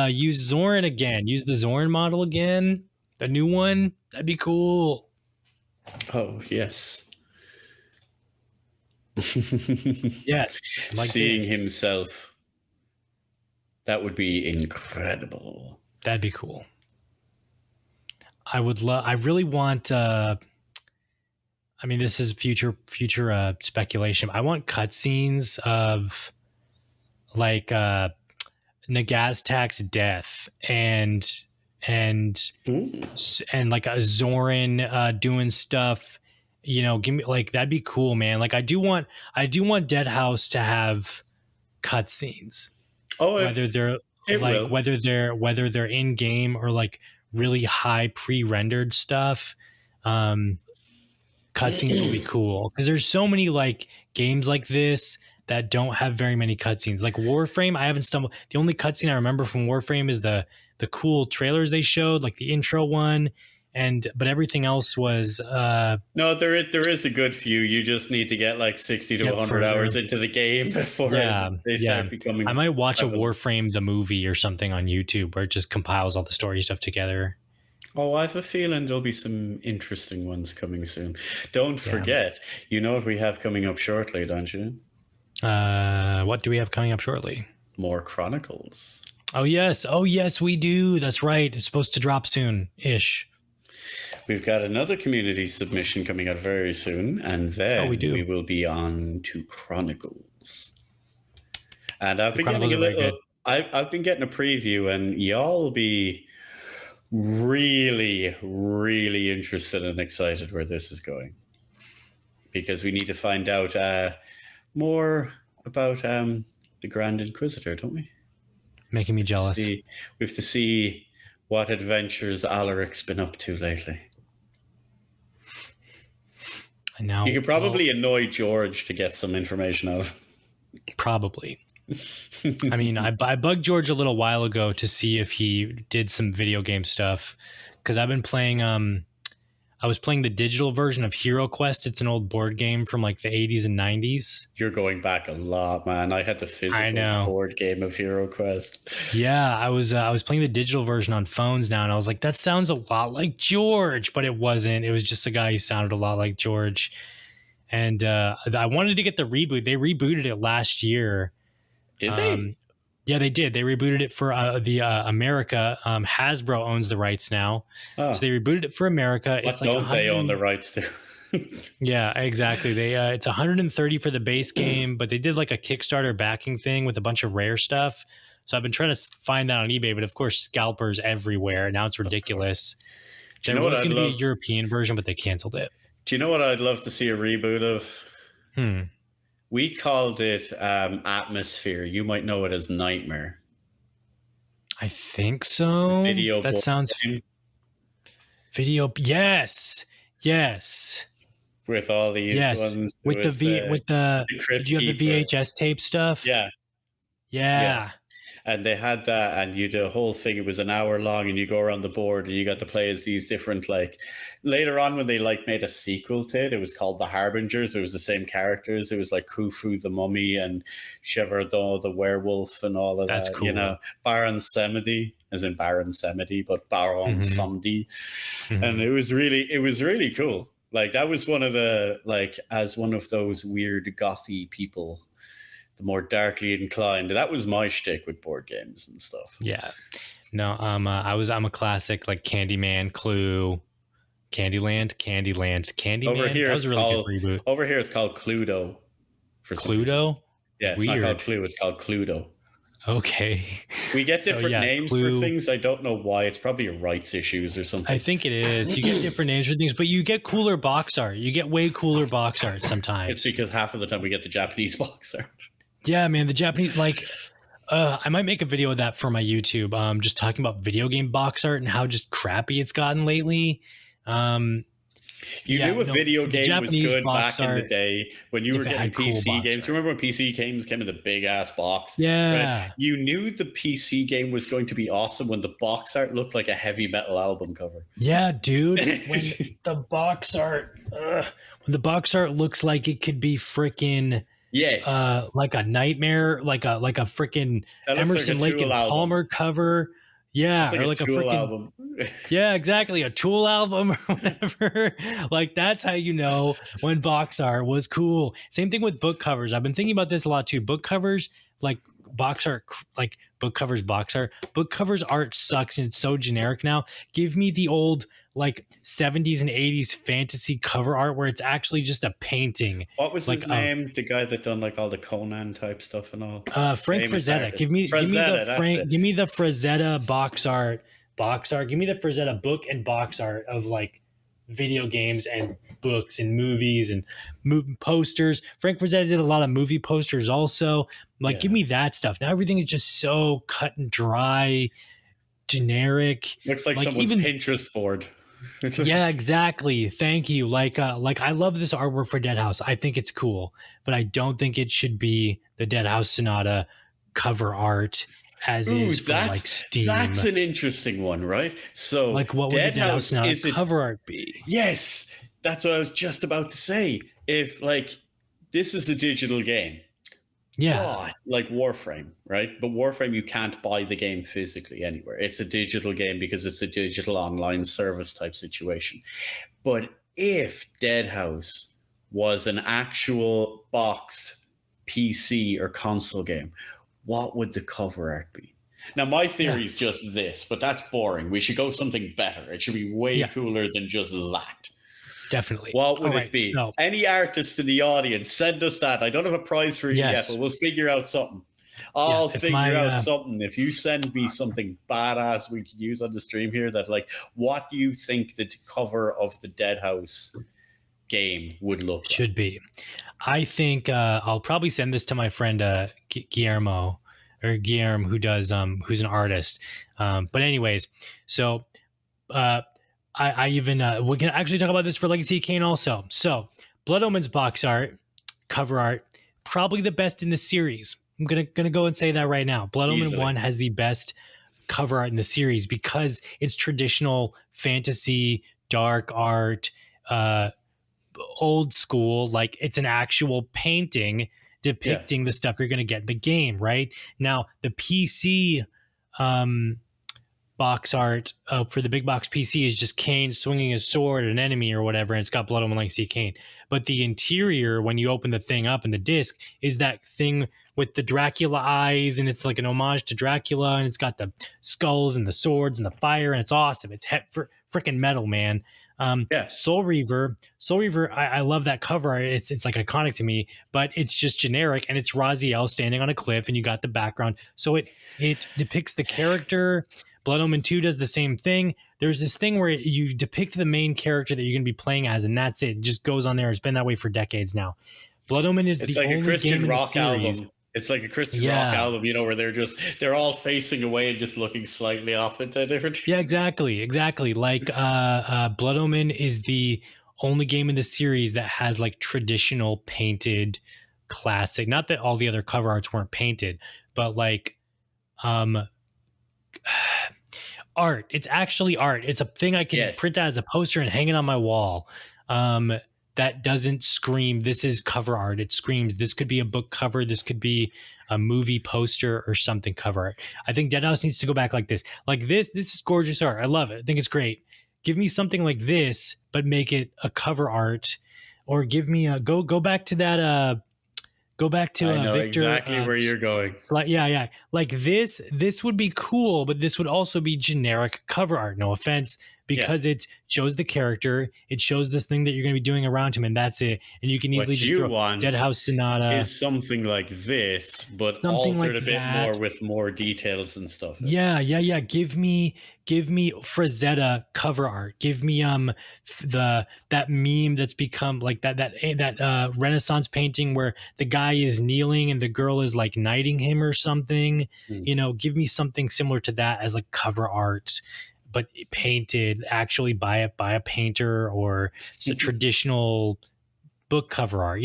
Zoran again. Use the Zoran model again, the new one. That'd be cool.
Oh yes.
Yes.
Like seeing himself. That would be incredible.
That'd be cool. I really want. I mean, this is future speculation. I want cutscenes of like Nagaztak's death and like a Zoran doing stuff. Give me like that'd be cool, man. Like I do want Deadhaus to have cutscenes.
Oh,
whether they're in game or like really high pre-rendered stuff. Cutscenes will be cool because there's so many like games like this that don't have very many cutscenes. Like Warframe, I haven't stumbled. The only cutscene I remember from Warframe is the cool trailers they showed, like the intro one, but everything else was.
No, there is a good few. You just need to get like 60 to 100 hours into the game before they start becoming.
I might watch a Warframe the movie or something on YouTube where it just compiles all the story stuff together.
Oh, I have a feeling there'll be some interesting ones coming soon. Don't forget, you know what we have coming up shortly, don't you?
What do we have coming up shortly?
More Chronicles.
Oh, yes, we do. That's right. It's supposed to drop soon-ish.
We've got another community submission coming out very soon, and then we will be on to Chronicles. And I've been getting I've been getting a preview, and y'all will be really, really interested and excited where this is going, because we need to find out more about the Grand Inquisitor, don't we?
Making me jealous.
We have to see what adventures Alaric's been up to lately.
And now
you could probably annoy George to get some information out of him.
Probably. I mean, I bugged George a little while ago to see if he did some video game stuff, because I've been playing I was playing the digital version of Hero Quest. It's an old board game from like the 80s and 90s.
You're going back a lot, man. I had the physical board game of Hero Quest.
Yeah, I was playing the digital version on phones now, and I was like, that sounds a lot like George, but it wasn't. It was just a guy who sounded a lot like George. And I wanted to get the reboot. They rebooted it last year.
Did they?
Yeah, they did. They rebooted it for the America. Hasbro owns the rights now, so they rebooted it for America.
What don't they own the rights to?
Yeah, exactly. They it's 130 for the base game, but they did like a Kickstarter backing thing with a bunch of rare stuff. So I've been trying to find that on eBay, but of course, scalpers everywhere. Now it's ridiculous. There was going to be a European version, but they canceled it.
Do you know what I'd love to see a reboot of? We called it Atmosphere. You might know it as Nightmare.
I think so. That sounds... Video. Yes.
With all these ones.
With the did you have the VHS tape stuff? Yeah.
And they had that, and you did a whole thing. It was an hour long, and you go around the board, and you got to play as these different, like, later on when they like made a sequel to it, it was called The Harbingers. It was the same characters. It was like Khufu the mummy and Chevardon the werewolf and all of that.
Cool.
You know, Baron Samedi, as in Baron Samedi, but Baron Samedi. And it was really cool. Like, that was one of the, like, as one of those weird gothy people, the more darkly inclined. That was my shtick with board games and stuff.
Yeah. No, I'm a classic, like Candyman, Clue, Candyland.
Over here,
that was a really good reboot.
Over here, it's called Cluedo.
Cluedo?
Yeah, it's not called Clue. It's called Cluedo.
Okay.
We get different names for things. I don't know why. It's probably rights issues or something.
I think it is. You get different names for things, but you get cooler box art. You get way cooler box art sometimes.
It's because half of the time we get the Japanese box art.
Yeah, man, the Japanese, like, I might make a video of that for my YouTube. Just talking about video game box art and how just crappy it's gotten lately.
Knew a video game was good back in the day when you were getting PC games. Remember when PC games came in the big ass box?
Yeah.
Right? You knew the PC game was going to be awesome when the box art looked like a heavy metal album cover.
Yeah, dude. When the box art looks like it could be freaking...
Yes.
Like a Nightmare, like a freaking Emerson, Lake and Palmer cover. Yeah,
or like a freaking album.
Yeah, exactly. A Tool album or whatever. Like, that's how you know when box art was cool. Same thing with book covers. I've been thinking about this a lot too. Book covers, like box art, like book covers, box art. Book covers art sucks and it's so generic now. Give me the old like 70s and 80s fantasy cover art where it's actually just a painting.
What was his name? The guy that done like all the Conan type stuff and all.
Frank Frazetta. Give me the Frazetta box art. Give me the Frazetta book and box art of like video games and books and movies and movie posters. Frank Frazetta did a lot of movie posters also. Like, give me that stuff. Now everything is just so cut and dry, generic.
Looks like someone's Pinterest board.
Yeah, exactly. Thank you. Like I love this artwork for Deadhaus. I think it's cool, but I don't think it should be the Deadhaus Sonata cover art as is for like Steam.
That's an interesting one, right? So,
like, what would the Deadhaus Sonata cover art be?
Yes, that's what I was just about to say. If like this is a digital game. Yeah, like Warframe, right? But Warframe, you can't buy the game physically anywhere. It's a digital game because it's a digital online service type situation. But if Deadhaus was an actual boxed PC or console game, what would the cover art be? Now, my theory is just this, but that's boring. We should go something better. It should be way cooler than just that.
Definitely.
What would it be? So, any artists in the audience, send us that. I don't have a prize for you yet, but we'll figure out something. I'll figure out something. If you send me something badass we could use on the stream here, that like, what do you think the cover of the Deadhaus game would look
should
like?
Be? I think I'll probably send this to my friend Guillermo, who does who's an artist. But anyways, so I even we can actually talk about this for Legacy of Kain also. So Blood Omen's box art, cover art, probably the best in the series. I'm gonna go and say that right now. Blood Omen 1 has the best cover art in the series because it's traditional fantasy, dark art, old school, like it's an actual painting depicting the stuff you're going to get in the game. Right now, the PC box art for the big box PC is just Kane swinging his sword at an enemy or whatever, and it's got Blood Omen Legacy of Kane. But the interior, when you open the thing up in the disc, is that thing with the Dracula eyes, and it's like an homage to Dracula, and it's got the skulls and the swords and the fire, and it's awesome. It's freaking metal, man. Soul Reaver, I love that cover. It's like iconic to me, but it's just generic, and it's Raziel standing on a cliff, and you got the background, so it depicts the character. Blood Omen 2 does the same thing. There's this thing where you depict the main character that you're going to be playing as, and that's it. It just goes on there. It's been that way for decades now. Blood Omen is the only game in the series.
It's like a Christian rock album, where they're all facing away and just looking slightly off into different.
Yeah, exactly. Like Blood Omen is the only game in the series that has like traditional painted classic. Not that all the other cover arts weren't painted, but like art. It's actually art. It's a thing I can print out as a poster and hang it on my wall. That doesn't scream, this is cover art. It screams, this could be a book cover. This could be a movie poster or something cover art. I think Deadhaus needs to go back like this. Like this is gorgeous art. I love it. I think it's great. Give me something like this, but make it a cover art, or give me a go back to that go back to
I know
Viktor,
exactly where you're going.
Like like this would be cool, but this would also be generic cover art. No offense, because it shows the character, it shows this thing that you're going to be doing around him, and that's it. And you can easily just throw Deadhaus Sonata
is something like this, but
something
altered
like
a bit
that.
more with more details and stuff.
Yeah. Give me Frazetta cover art. Give me that meme that's become like that Renaissance painting where the guy is kneeling and the girl is like knighting him or something. Give me something similar to that as like cover art, but painted actually by a painter, or some traditional book cover art,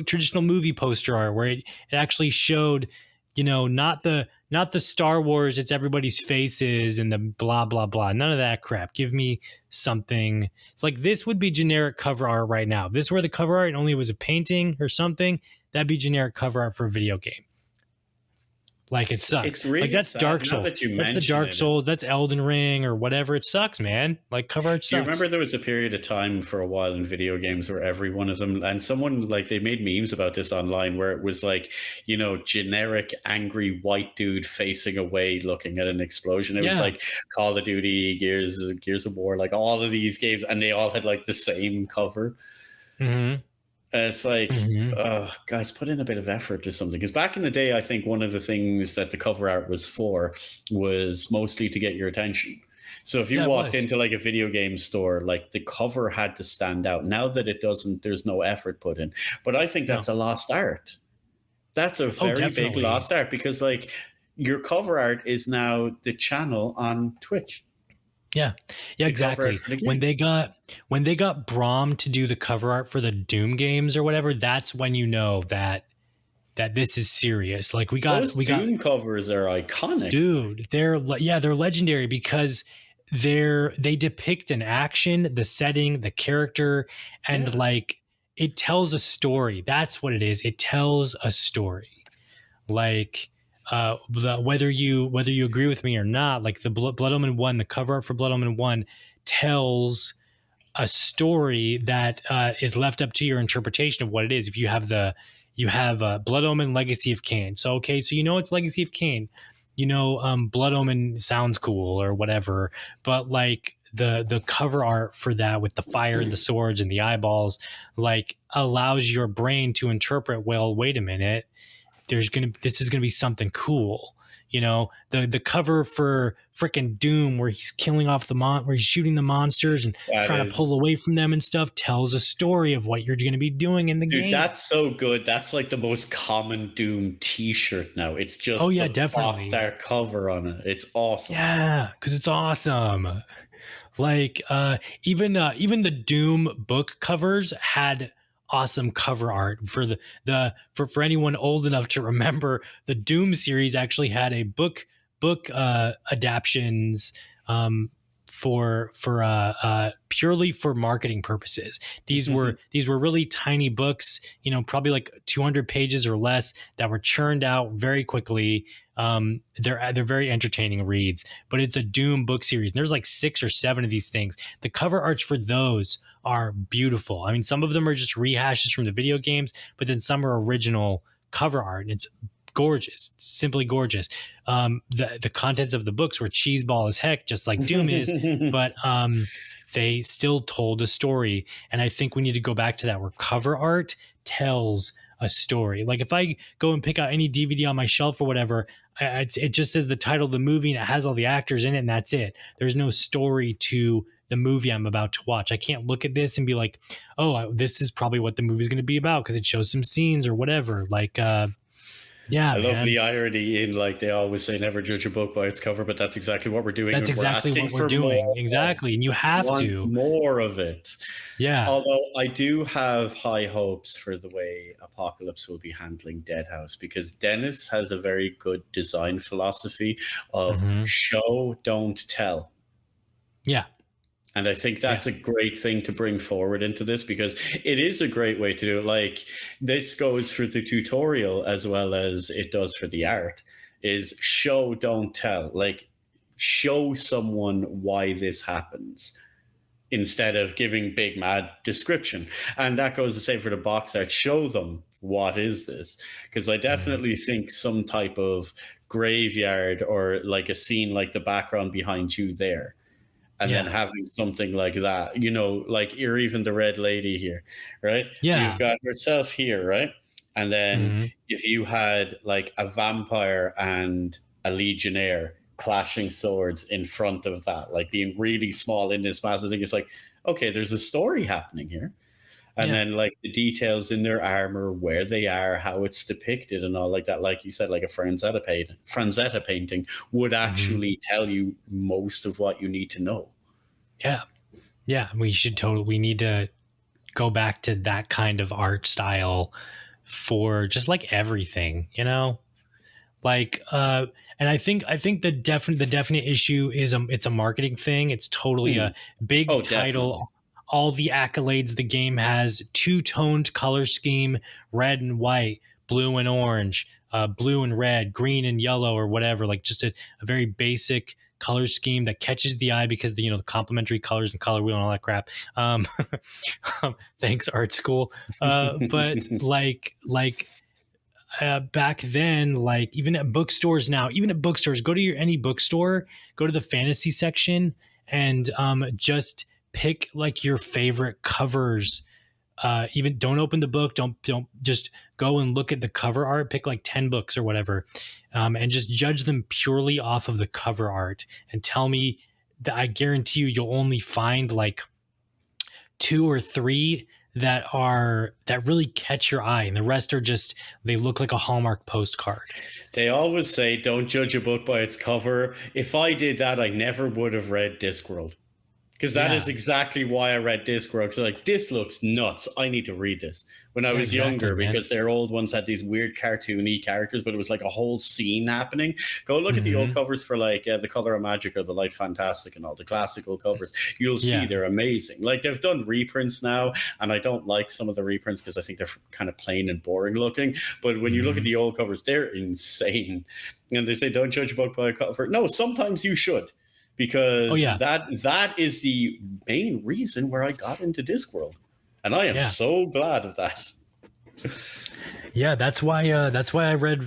traditional movie poster art where it actually showed, not the Star Wars, it's everybody's faces and the blah, blah, blah. None of that crap. Give me something. It's like, this would be generic cover art right now. If this were the cover art and only was a painting or something, that'd be generic cover art for a video game. Like, it sucks.
It's really
like, that's
sad.
Dark
Now
Souls.
that you
That's the
mention
Dark
it,
Souls. That's Elden Ring or whatever. It sucks, man. Like, cover art sucks.
Do you remember there was a period of time for a while in video games where every one of them, and someone like they made memes about this online, where it was like, generic angry white dude facing away looking at an explosion. It was like Call of Duty, Gears of War, like all of these games, and they all had like the same cover.
Mm-hmm.
It's like, guys, put in a bit of effort to something. Because back in the day, I think one of the things that the cover art was for was mostly to get your attention. So if you walked into like a video game store, like the cover had to stand out. Now that it doesn't, there's no effort put in. But I think that's a lost art. That's a very big lost art, because like your cover art is now the channel on Twitch.
Yeah, exactly. When they got Braum to do the cover art for the Doom games or whatever, that's when you know that this is serious. Like
those Doom covers are iconic,
dude. They're legendary because they depict an action, the setting, the character, and like it tells a story. That's what it is. It tells a story. Like. Whether you agree with me or not, like the Blood Omen 1, the cover art for Blood Omen 1 tells a story that is left up to your interpretation of what it is. If you have Blood Omen Legacy of Kane, so it's Legacy of Kane, Blood Omen sounds cool or whatever, but like the cover art for that with the fire and the swords and the eyeballs like allows your brain to interpret, well, wait a minute, this is gonna be something cool. The cover for frickin' Doom, where he's killing off where he's shooting the monsters and trying to pull away from them and stuff, tells a story of what you're going to be doing in the game.
That's so good. That's like the most common Doom T-shirt now. It's just
definitely
box art cover on it. It's awesome.
Yeah, because it's awesome. Like even the Doom book covers had awesome cover art. For for anyone old enough to remember, the Doom series actually had a book adaptions purely for marketing purposes. These were really tiny books, probably like 200 pages or less, that were churned out very quickly. They're very entertaining reads, but it's a Doom book series. And there's like 6 or 7 of these things. The cover arts for those are beautiful. I mean, some of them are just rehashes from the video games, but then some are original cover art, and it's gorgeous, simply gorgeous. The contents of the books were cheeseball as heck, just like Doom is, but they still told a story. And I think we need to go back to that, where cover art tells a story. Like if I go and pick out any DVD on my shelf or whatever, it just says the title of the movie and it has all the actors in it, and that's it. There's no story to the movie I'm about to watch. I can't look at this and be like, oh, this is probably what the movie's going to be about because it shows some scenes or whatever. Like, yeah,
I love the irony in, like, they always say never judge a book by its cover, but that's exactly what we're doing.
That's exactly what we're doing. Exactly. And you have to.
More of it.
Yeah.
Although I do have high hopes for the way Apocalypse will be handling Deadhaus, because Dennis has a very good design philosophy of show, don't tell.
Yeah.
And I think that's a great thing to bring forward into this, because it is a great way to do it. Like, this goes for the tutorial as well as it does for the art, is show, don't tell. Like, show someone why this happens instead of giving big mad description. And that goes the same for the box art. Show them, what is this? Because I definitely think some type of graveyard, or like a scene like the background behind you there, and then having something like that, like you're even the red lady here, right?
Yeah.
You've got herself here, right? And then if you had like a vampire and a legionnaire clashing swords in front of that, like being really small in this massive thing, it's like, okay, there's a story happening here. And then like the details in their armor, where they are, how it's depicted and all like that. Like you said, like a Franzetta painting would actually tell you most of what you need to know. Yeah.
Yeah. We need to go back to that kind of art style for just like everything, like, and I think the definite issue is it's a marketing thing. It's totally a big title. Definitely. All the accolades the game has, 2-toned color scheme, red and white, blue and orange, blue and red, green and yellow, or whatever, like just a very basic color scheme that catches the eye because the complementary colors and color wheel and all that crap. Thanks, art school. But back then, like even at bookstores now, go to any bookstore, go to the fantasy section, and just pick like your favorite covers. Even don't open the book. Don't just go and look at the cover art. Pick like 10 books or whatever, and just judge them purely off of the cover art. And tell me that I guarantee you'll only find like 2 or 3 that really catch your eye, and the rest are just, they look like a Hallmark postcard.
They always say, don't judge a book by its cover. If I did that, I never would have read Discworld. Because that is exactly why I read Discworld. Because like, this looks nuts. I need to read this. When I was younger, because their old ones had these weird cartoony characters, but it was like a whole scene happening. Go look at the old covers for like The Color of Magic or The Light Fantastic and all the classical covers. You'll see they're amazing. Like, they've done reprints now, and I don't like some of the reprints because I think they're kind of plain and boring looking. But when you look at the old covers, they're insane. And they say, don't judge a book by a cover. No, sometimes you should. Because that is the main reason where I got into Discworld, and I am so glad of that.
Yeah, that's why I read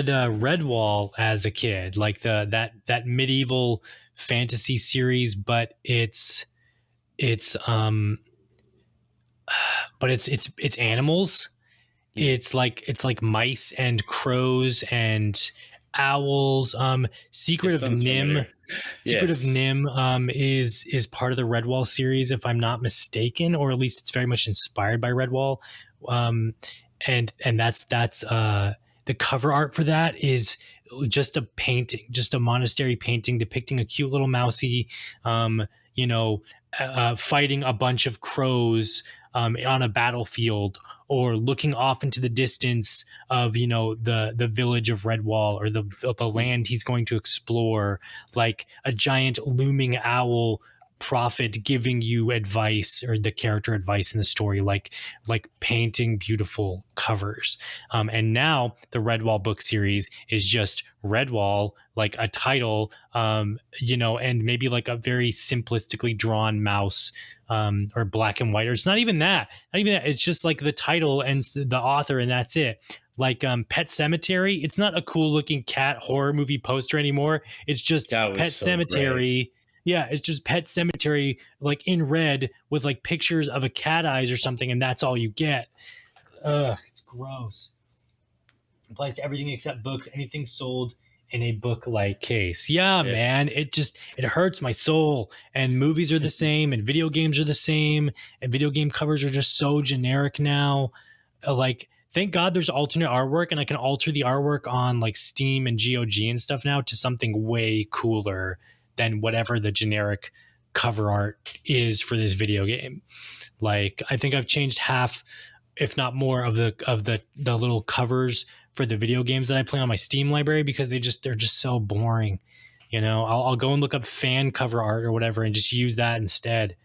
Redwall as a kid, like that medieval fantasy series, but it's animals. It's like mice and crows and owls. Secret of Nim is part of the Redwall series, if I'm not mistaken, or at least it's very much inspired by Redwall. And that's the cover art for that is just a painting, just a monastery painting depicting a cute little mousy, fighting a bunch of crows on a battlefield, or looking off into the distance of, the village of Redwall, or the land he's going to explore, like a giant looming owl prophet giving you advice, or the character advice in the story, like painting beautiful covers. And now the Redwall book series is just Redwall, like a title, and maybe like a very simplistically drawn mouse, or black and white, or it's not even that. It's just like the title and the author, and that's it. Like Pet Cemetery, it's not a cool looking cat horror movie poster anymore. It's just Pet Cemetery. Great. Yeah, it's just Pet Cemetery, like in red with like pictures of a cat eyes or something, and that's all you get. Ugh, it's gross. It applies to everything except books. Anything sold in a book-like case. Yeah, man, it hurts my soul. And movies are the same, and video games are the same, and video game covers are just so generic now. Like, thank God there's alternate artwork, and I can alter the artwork on like Steam and GOG and stuff now to something way cooler than whatever the generic cover art is for this video game. Like, I think I've changed half, if not more, of the little covers for the video games that I play on my Steam library, because they're just so boring. I'll go and look up fan cover art or whatever and just use that instead.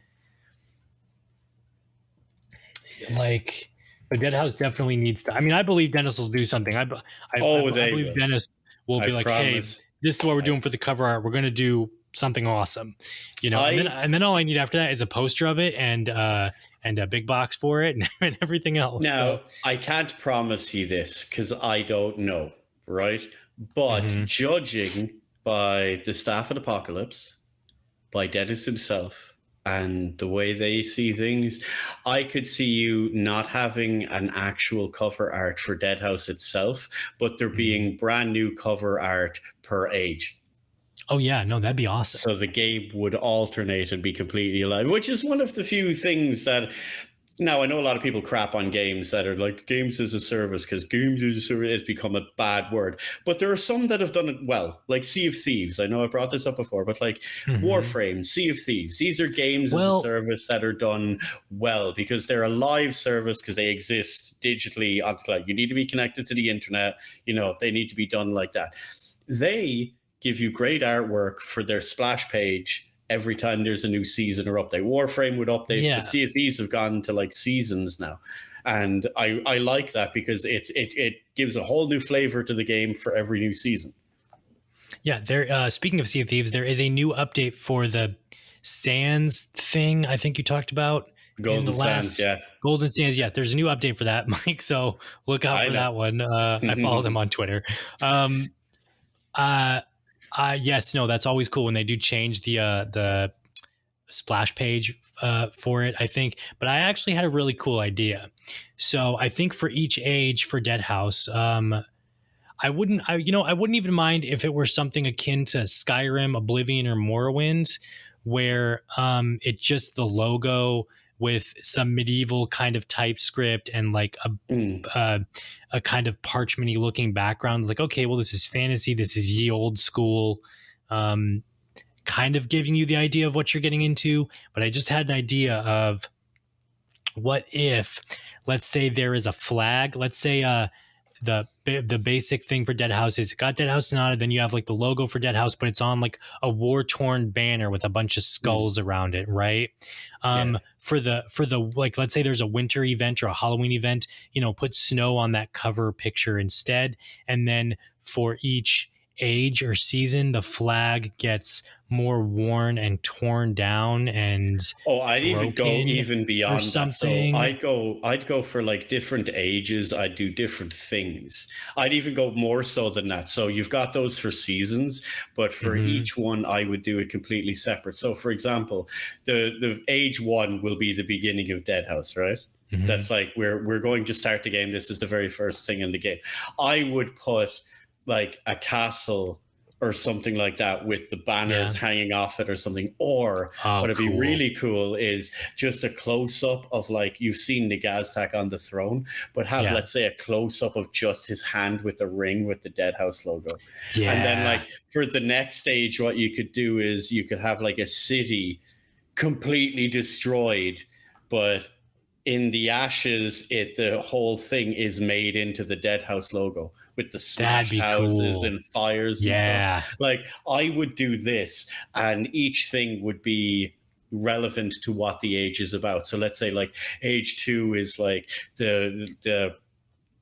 Like, but Deadhaus definitely needs to. I mean, I believe Dennis will do something. I believe Dennis will be like, promise. Hey, this is what we're doing for the cover art. We're going to do something awesome, and then all I need after that is a poster of it and a big box for it and everything else.
Now, I can't promise you this because I don't know, right? But judging by the staff at Apocalypse, by Dennis himself, and the way they see things, I could see you not having an actual cover art for Deadhaus itself, but there being brand new cover art per age.
Oh, yeah. No, that'd be awesome.
So the game would alternate and be completely alive, which is one of the few things that... Now, I know a lot of people crap on games that are like games as a service, because games as a service has become a bad word. But there are some that have done it well, like Sea of Thieves. I know I brought this up before, but like Warframe, Sea of Thieves. These are games as a service that are done well because they're a live service, because they exist digitally on the cloud. You need to be connected to the internet. They need to be done like that. They give you great artwork for their splash page every time there's a new season or update. Warframe would update, but Sea of Thieves have gone to like seasons now. And I like that because it gives a whole new flavor to the game for every new season.
Yeah, there. Speaking of Sea of Thieves, there is a new update for the Sands thing I think you talked about.
Golden Sands, yeah.
Golden Sands, yeah. There's a new update for that, Mike, so look out for that one. I follow them on Twitter. Yes, no, that's always cool when they do change the splash page for it, I think. But I actually had a really cool idea. So I think for each age for Deadhaus, I wouldn't even mind if it were something akin to Skyrim, Oblivion, or Morrowind, where it's just the logo with some medieval kind of TypeScript and like a kind of parchment-y looking background. Like, okay, well, this is fantasy. This is ye old school, kind of giving you the idea of what you're getting into. But I just had an idea of what if, let's say there is a flag. Let's say the basic thing for Deadhaus is got Deadhaus on it. Then you have like the logo for Deadhaus, but it's on like a war-torn banner with a bunch of skulls around it, right? For the like, let's say there's a winter event or a Halloween event, put snow on that cover picture instead. And then for each age or season, the flag gets more worn and torn down and
I'd even go even beyond
something.
That. So I'd go for like different ages. I'd do different things. I'd even go more so than that. So you've got those for seasons, but for each one, I would do it completely separate. So for example, the age 1 will be the beginning of Deadhaus, right? That's like we're going to start the game. This is the very first thing in the game. I would put like a castle or something like that with the banners hanging off it or something. Or what'd be really cool is just a close-up of like, you've seen the Gaztak on the throne, but have, let's say, a close-up of just his hand with the ring with the Deadhaus logo. Yeah. And then like for the next stage, what you could do is you could have like a city completely destroyed, but in the ashes, the whole thing is made into the Deadhaus logo with the smashed houses and fires and stuff. Like, I would do this, and each thing would be relevant to what the age is about. So let's say like age 2 is like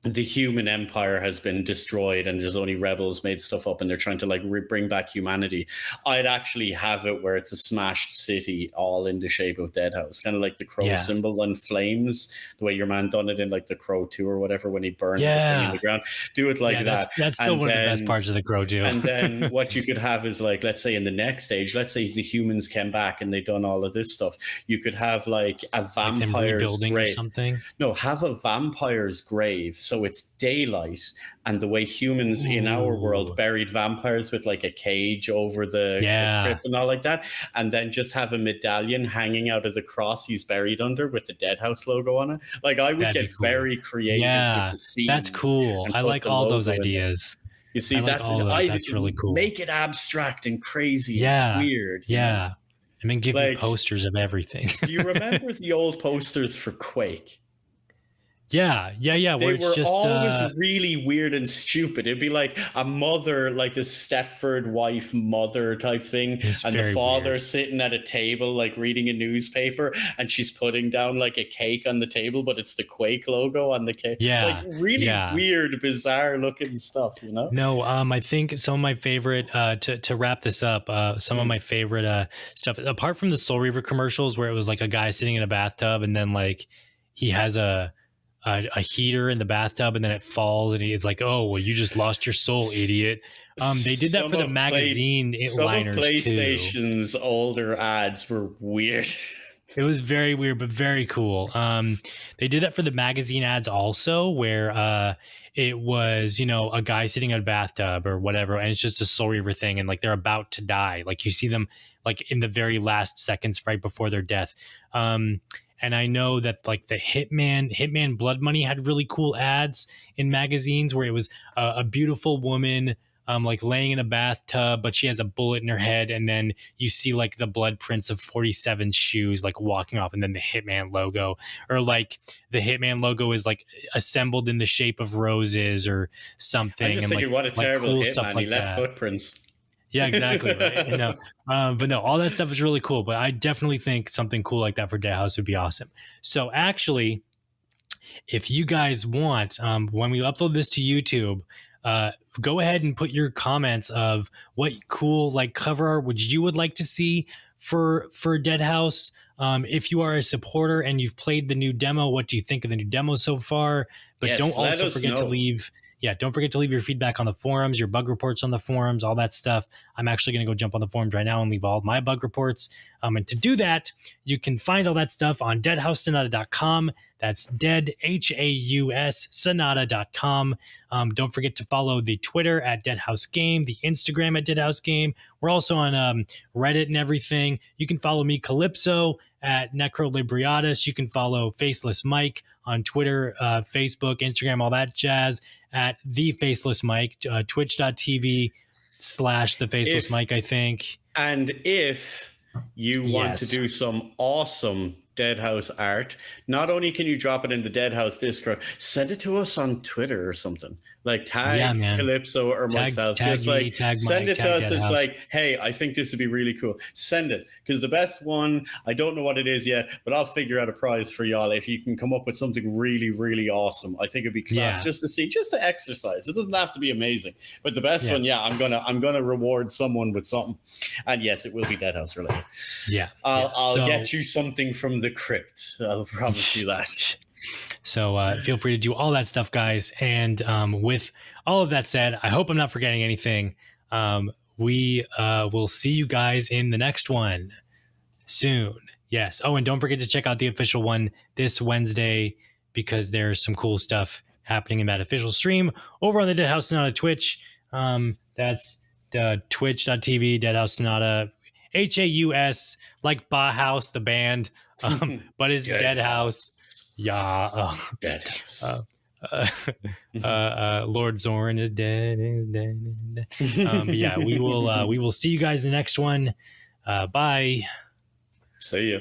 the human empire has been destroyed and there's only rebels made stuff up and they're trying to like bring back humanity. I'd actually have it where it's a smashed city all in the shape of Deadhaus, kind of like the crow symbol and flames, the way your man done it in like the Crow 2 or whatever when he burned the thing in the ground. Do it like that.
That's still one of the best parts of the Crow 2.
And then what you could have is like, let's say in the next stage, let's say the humans came back and they done all of this stuff. You could have like a vampire's grave.
Or something.
No, have a vampire's grave. So it's daylight, and the way humans in our world buried vampires with like a cage over the crypt and all like that, and then just have a medallion hanging out of the cross he's buried under with the Deadhaus logo on it. Like, I would get very creative with the scenes.
That's cool. I like all those ideas.
You see, that's
really cool.
Make it abstract and crazy and weird.
Yeah. I mean, give me posters of everything.
Do you remember the old posters for Quake?
Yeah.
They were just always really weird and stupid. It'd be like a mother, like a Stepford wife mother type thing, and the father sitting at a table like reading a newspaper, and she's putting down like a cake on the table, but it's the Quake logo on the cake. Like really weird, bizarre looking stuff, you know?
No, I think some of my favorite to wrap this up, some of my favorite stuff, apart from the Soul Reaver commercials where it was like a guy sitting in a bathtub and then like he has a heater in the bathtub and then it falls and it's like, oh, well, you just lost your soul, idiot. They did that for the magazine liners too. Some of PlayStation's
older ads were weird.
It was very weird, but very cool. They did that for the magazine ads also, where it was, you know, a guy sitting in a bathtub or whatever, and it's just a Soul Reaver thing, and like they're about to die. Like you see them like in the very last seconds right before their death. And I know that like the Hitman Blood Money had really cool ads in magazines where it was a beautiful woman like laying in a bathtub, but she has a bullet in her head. And then you see like the blood prints of 47 shoes like walking off, and then the Hitman logo, or like the Hitman logo is like assembled in the shape of roses or something.
I'm just thinking, what a terrible cool Hitman. He left footprints.
Yeah, exactly. Right. You know, but no, all that stuff is really cool. But I definitely think something cool like that for Deadhaus would be awesome. So actually, if you guys want, when we upload this to YouTube, go ahead and put your comments of what cool like cover art you would like to see for Deadhaus. If you are a supporter and you've played the new demo, what do you think of the new demo so far? But don't also forget to leave. Yeah, don't forget to leave your feedback on the forums, your bug reports on the forums, all that stuff. I'm actually going to go jump on the forums right now and leave all of my bug reports. And to do that, you can find all that stuff on deadhaussonata.com. That's deadhaus sonata.com. Don't forget to follow the Twitter at Deadhaus Game, the Instagram at Deadhaus Game. We're also on Reddit and everything. You can follow me, Calypso, at Necrolibriatus. You can follow Faceless Mike on Twitter, Facebook, Instagram, all that jazz, at The Faceless Mike, twitch.tv/The Faceless Mike, I think.
And if you want to do some awesome Deadhaus art, not only can you drop it in the Deadhaus Discord, send it to us on Twitter or something. Like tag Calypso or myself. Just like send it to us. It's like, hey, I think this would be really cool. Send it. Because the best one, I don't know what it is yet, but I'll figure out a prize for y'all if you can come up with something really, really awesome. I think it'd be class just to see, just to exercise. It doesn't have to be amazing. But the best one, I'm gonna reward someone with something. And yes, it will be Deadhaus related.
Yeah.
I'll get you something from the crypt. I'll promise you that.
So feel free to do all that stuff, guys. And with all of that said, I hope I'm not forgetting anything. We will see you guys in the next one soon. Yes. Oh, and don't forget to check out the official one this Wednesday, because there's some cool stuff happening in that official stream over on the Deadhaus Sonata Twitch. That's twitch.tv, Deadhaus Sonata, HAUS, like Bauhaus, the band, but it's Deadhaus. Yeah.
Deadhaus.
Lord Zorin is dead. Yeah, we will see you guys in the next one. Bye.
See you.